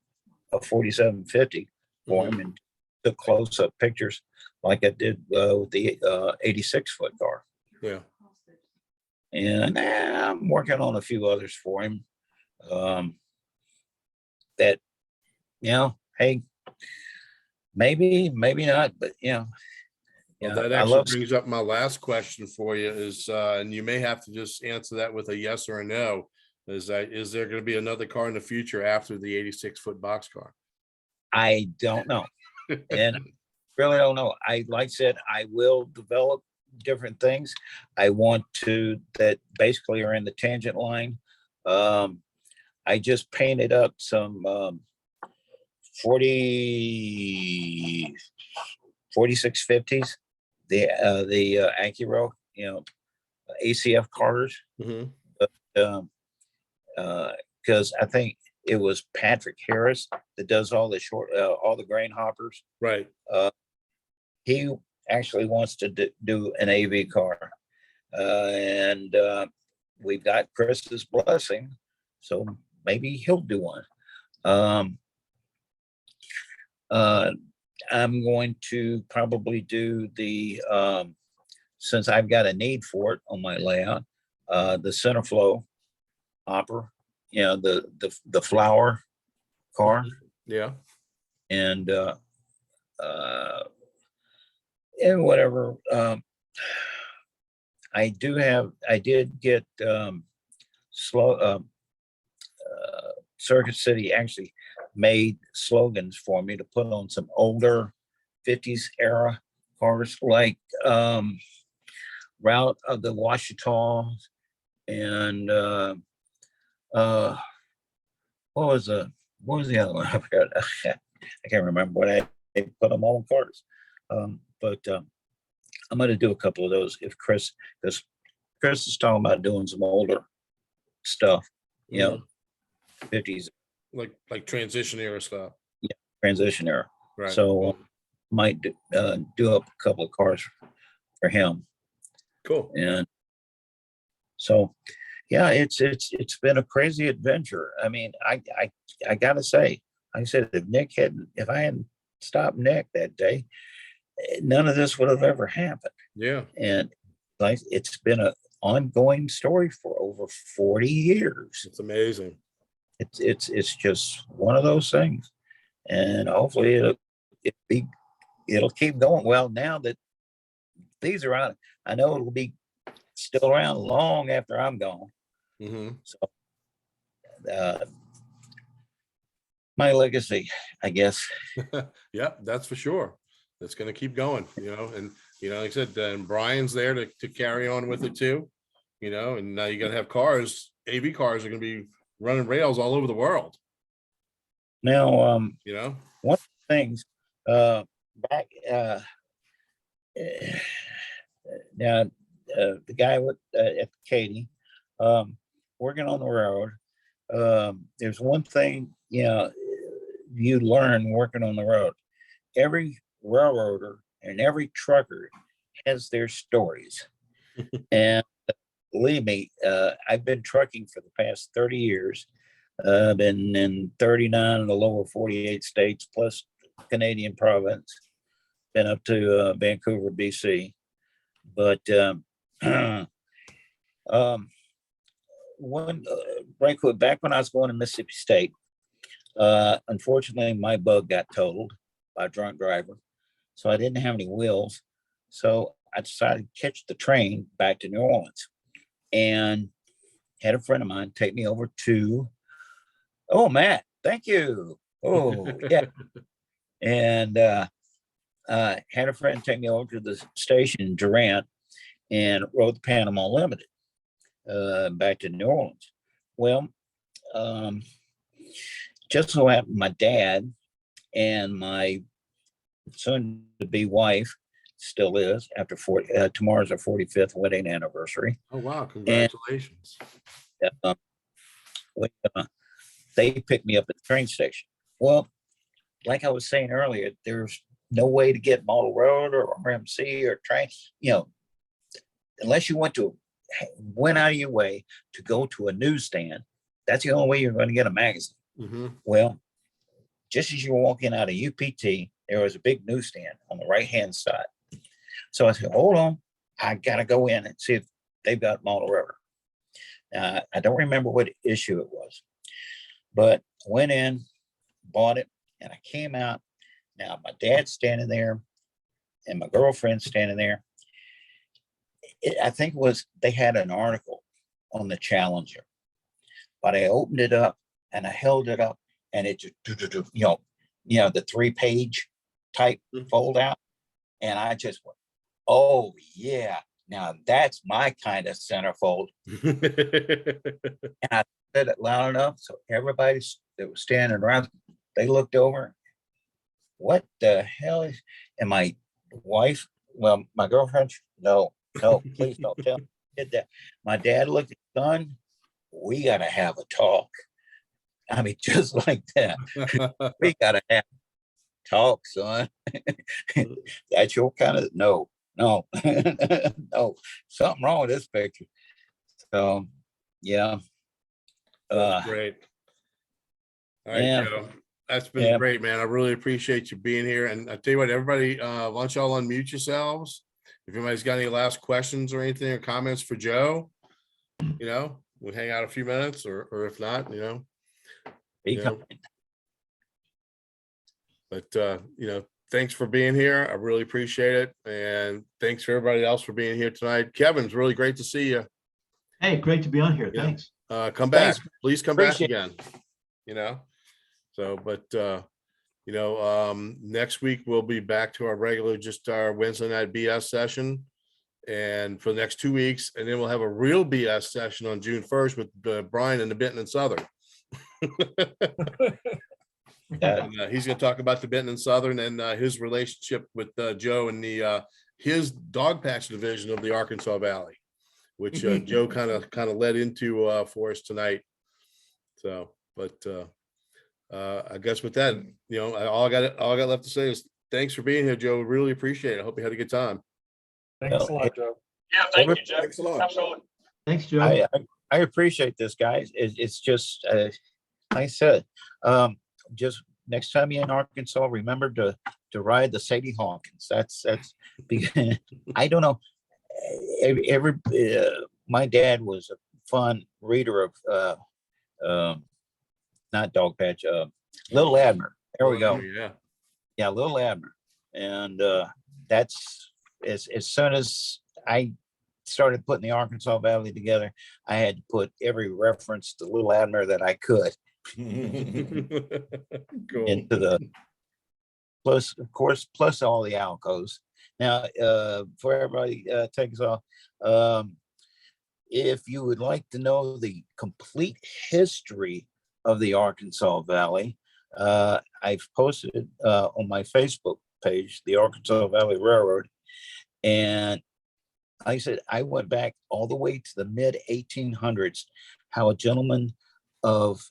a 4750 for him and took close-up pictures like I did with the 86-foot car. Yeah. And I'm working on a few others for him. That, hey, maybe not, but Well, that I actually love. brings up my last question for you is, and you may have to just answer that with a yes or a no. Is there going to be another car in the future after the 86-foot box car? I don't know, and really don't know. Like I said, I will develop different things. I want to that basically are in the tangent line. I just painted up some 4650s, the Acura, ACF cars. Mhm. Because I think it was Patrick Harris that does all the grain hoppers. Right. He actually wants to do an AV car, and we've got Chris's blessing, so maybe he'll do one. I'm going to probably do the since I've got a need for it on my layout, the center flow hopper, the flower car, Yeah. and whatever. I did get Circuit City actually made slogans for me to put on some older 50s era cars, like Route of the Washita, and what was the other one? I forgot. I can't remember what I put them on cars. But I'm going to do a couple of those because Chris is talking about doing some older stuff, 50s, like transition era stuff. transition era. Right. So might do up a couple of cars for him. Cool. And so, yeah, it's been a crazy adventure. I mean, I gotta say, I said, if I hadn't stopped Nick that day, none of this would have ever happened. Yeah. And like, it's been an ongoing story for over 40 years. It's amazing. It's just one of those things, and hopefully it'll keep going. Well, now that these are out, I know it'll be still around long after I'm gone. Mm-hmm. So my legacy, I guess. Yeah, that's for sure. It's going to keep going, and like I said, and Brian's there to carry on with it too, and now you're going to have cars, AV cars are going to be running rails all over the world. Now, one of the things back now, the guy at Katy, working on the road, there's one thing you learn working on the road. Every railroader and every trucker has their stories, and believe me, I've been trucking for the past 30 years. I've been in 39 of the lower 48 states plus Canadian province. Been up to Vancouver, BC. But back when I was going to Mississippi State, unfortunately my bug got totaled by a drunk driver, so I didn't have any wheels. So I decided to catch the train back to New Orleans, and had a friend of mine take me over to, Matt, thank you. Oh, yeah. And had a friend take me over to the station in Durant and rode the Panama Limited back to New Orleans. Well, just so happened my dad and my soon-to-be wife, still is, after tomorrow's our 45th wedding anniversary. Oh, wow. Congratulations. And, they picked me up at the train station. Well, like I was saying earlier, there's no way to get Model Road or RMC or train, unless you went out of your way to go to a newsstand That's the only way you're going to get a magazine. Mhm. Well, just as you were walking out of UPT, there was a big newsstand on the right-hand side. So I said, hold on, I got to go in and see if they've got Model River. I don't remember what issue it was, but went in, bought it, and I came out. Now, my dad's standing there and my girlfriend's standing there. I think it was, they had an article on the Challenger, but I opened it up and I held it up and it just, the 3-page type fold out. And I just went, oh yeah, now that's my kind of centerfold. And I said it loud enough so everybody that was standing around, they looked over. What the hell is? And my wife, well, my girlfriend, no, please don't tell me I did that. My dad looked at son, we gotta have a talk. I mean, just like that. We gotta have a talk, son. That's your kind of no, no, something wrong with this picture. So yeah. That's great. All right, Yeah. Joe. That's been Yeah. great, man. I really appreciate you being here. And I tell you what, everybody, why don't y'all unmute yourselves? If anybody's got any last questions or anything or comments for Joe, we'll hang out a few minutes, or if not, Be kind. but thanks for being here. I really appreciate it. And thanks for everybody else for being here tonight. Kevin, it's really great to see you. Hey, great to be on here. Yeah. Thanks. Come back. Thanks. Please come back Appreciate again. So, but next week we'll be back to our regular, just our Wednesday night BS session, and for the next 2 weeks, and then we'll have a real BS session on June 1st with Brian and the Benton and Southern. And, he's going to talk about the Benton and Southern and his relationship with Joe and the his dog patch division of the Arkansas Valley, which Joe kind of led into for us tonight. So, but I guess with that, all I got left to say is thanks for being here, Joe. Really appreciate it. I hope you had a good time. Thanks a lot, Joe. Yeah, thank you, Jeff. Thanks a lot. Absolutely. Thanks, Joe. I appreciate this, guys. It's just, like I said, just next time you're in Arkansas, remember to ride the Sadie Hawkins. That's I don't know. My dad was a fun reader of not Dog Patch, Little Abner. There we go. Yeah. Little Abner. And that's as soon as I started putting the Arkansas Valley together, I had to put every reference to Little Abner that I could Cool. into the plus, of course, plus all the Alcos. Now, for everybody takes off, if you would like to know the complete history of the Arkansas Valley, I've posted on my Facebook page, the Arkansas Valley Railroad. And like I said, I went back all the way to the mid 1800s, how a gentleman of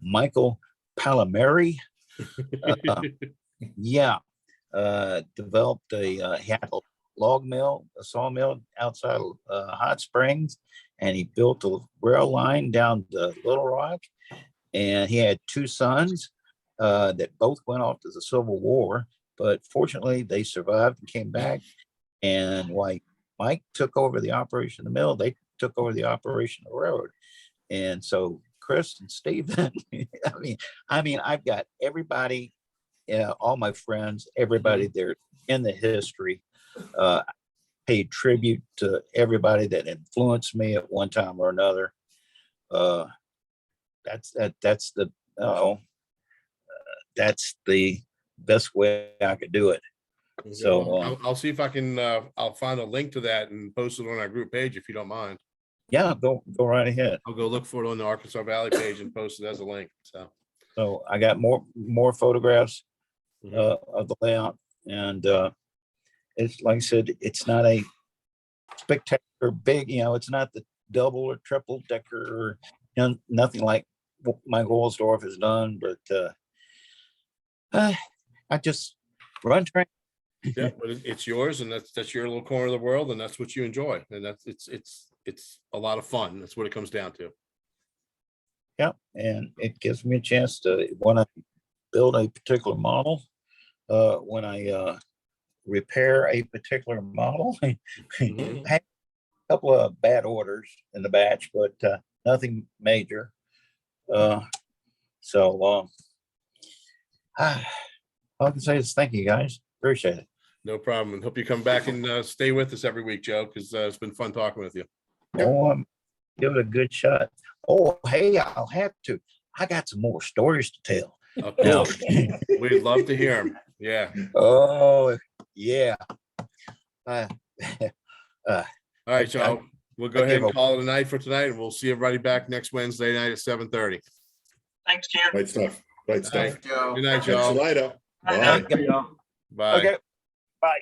Michael Palmieri, developed he had a log mill, a sawmill outside of Hot Springs, and he built a rail line down to Little Rock. And he had 2 sons that both went off to the Civil War, but fortunately they survived and came back. And like Mike took over the operation of the mill, they took over the operation of the railroad. And so Chris and Stephen, I mean, I've got everybody, all my friends, everybody there in the history, paid tribute to everybody that influenced me at one time or another. That's the best way I could do it. So I'll see if I can I'll find a link to that and post it on our group page if you don't mind. yeah, go right ahead. I'll go look for it on the Arkansas Valley page and post it as a link. So I got more photographs Mhm. of the layout, and it's like I said, it's not a spectacular big, it's not the double or triple decker or nothing like what Mike Ohlsdorf has done, but I just run train. Yeah, but it's yours, and that's your little corner of the world, and that's what you enjoy, and it's a lot of fun. That's what it comes down to. Yeah, and it gives me a chance to, when I build a particular model, when I repair a particular model, I had a couple of bad orders in the batch, but nothing major. So all I can say is thank you, guys. Appreciate it. No problem. And hope you come back and stay with us every week, Joe, because it's been fun talking with you. Oh, give it a good shot. Oh, hey, I'll have to. I got some more stories to tell. Of Now, course. We'd love to hear them. Yeah. oh, yeah. All right, Joe. We'll go I ahead give and a- call it a night for tonight, and we'll see everybody back next Wednesday night at 7:30. Thanks, Ken. Right stuff. Right stuff. Good night, Thanks a Joe. lot. Bye now. Bye. Bye. Okay. Bye.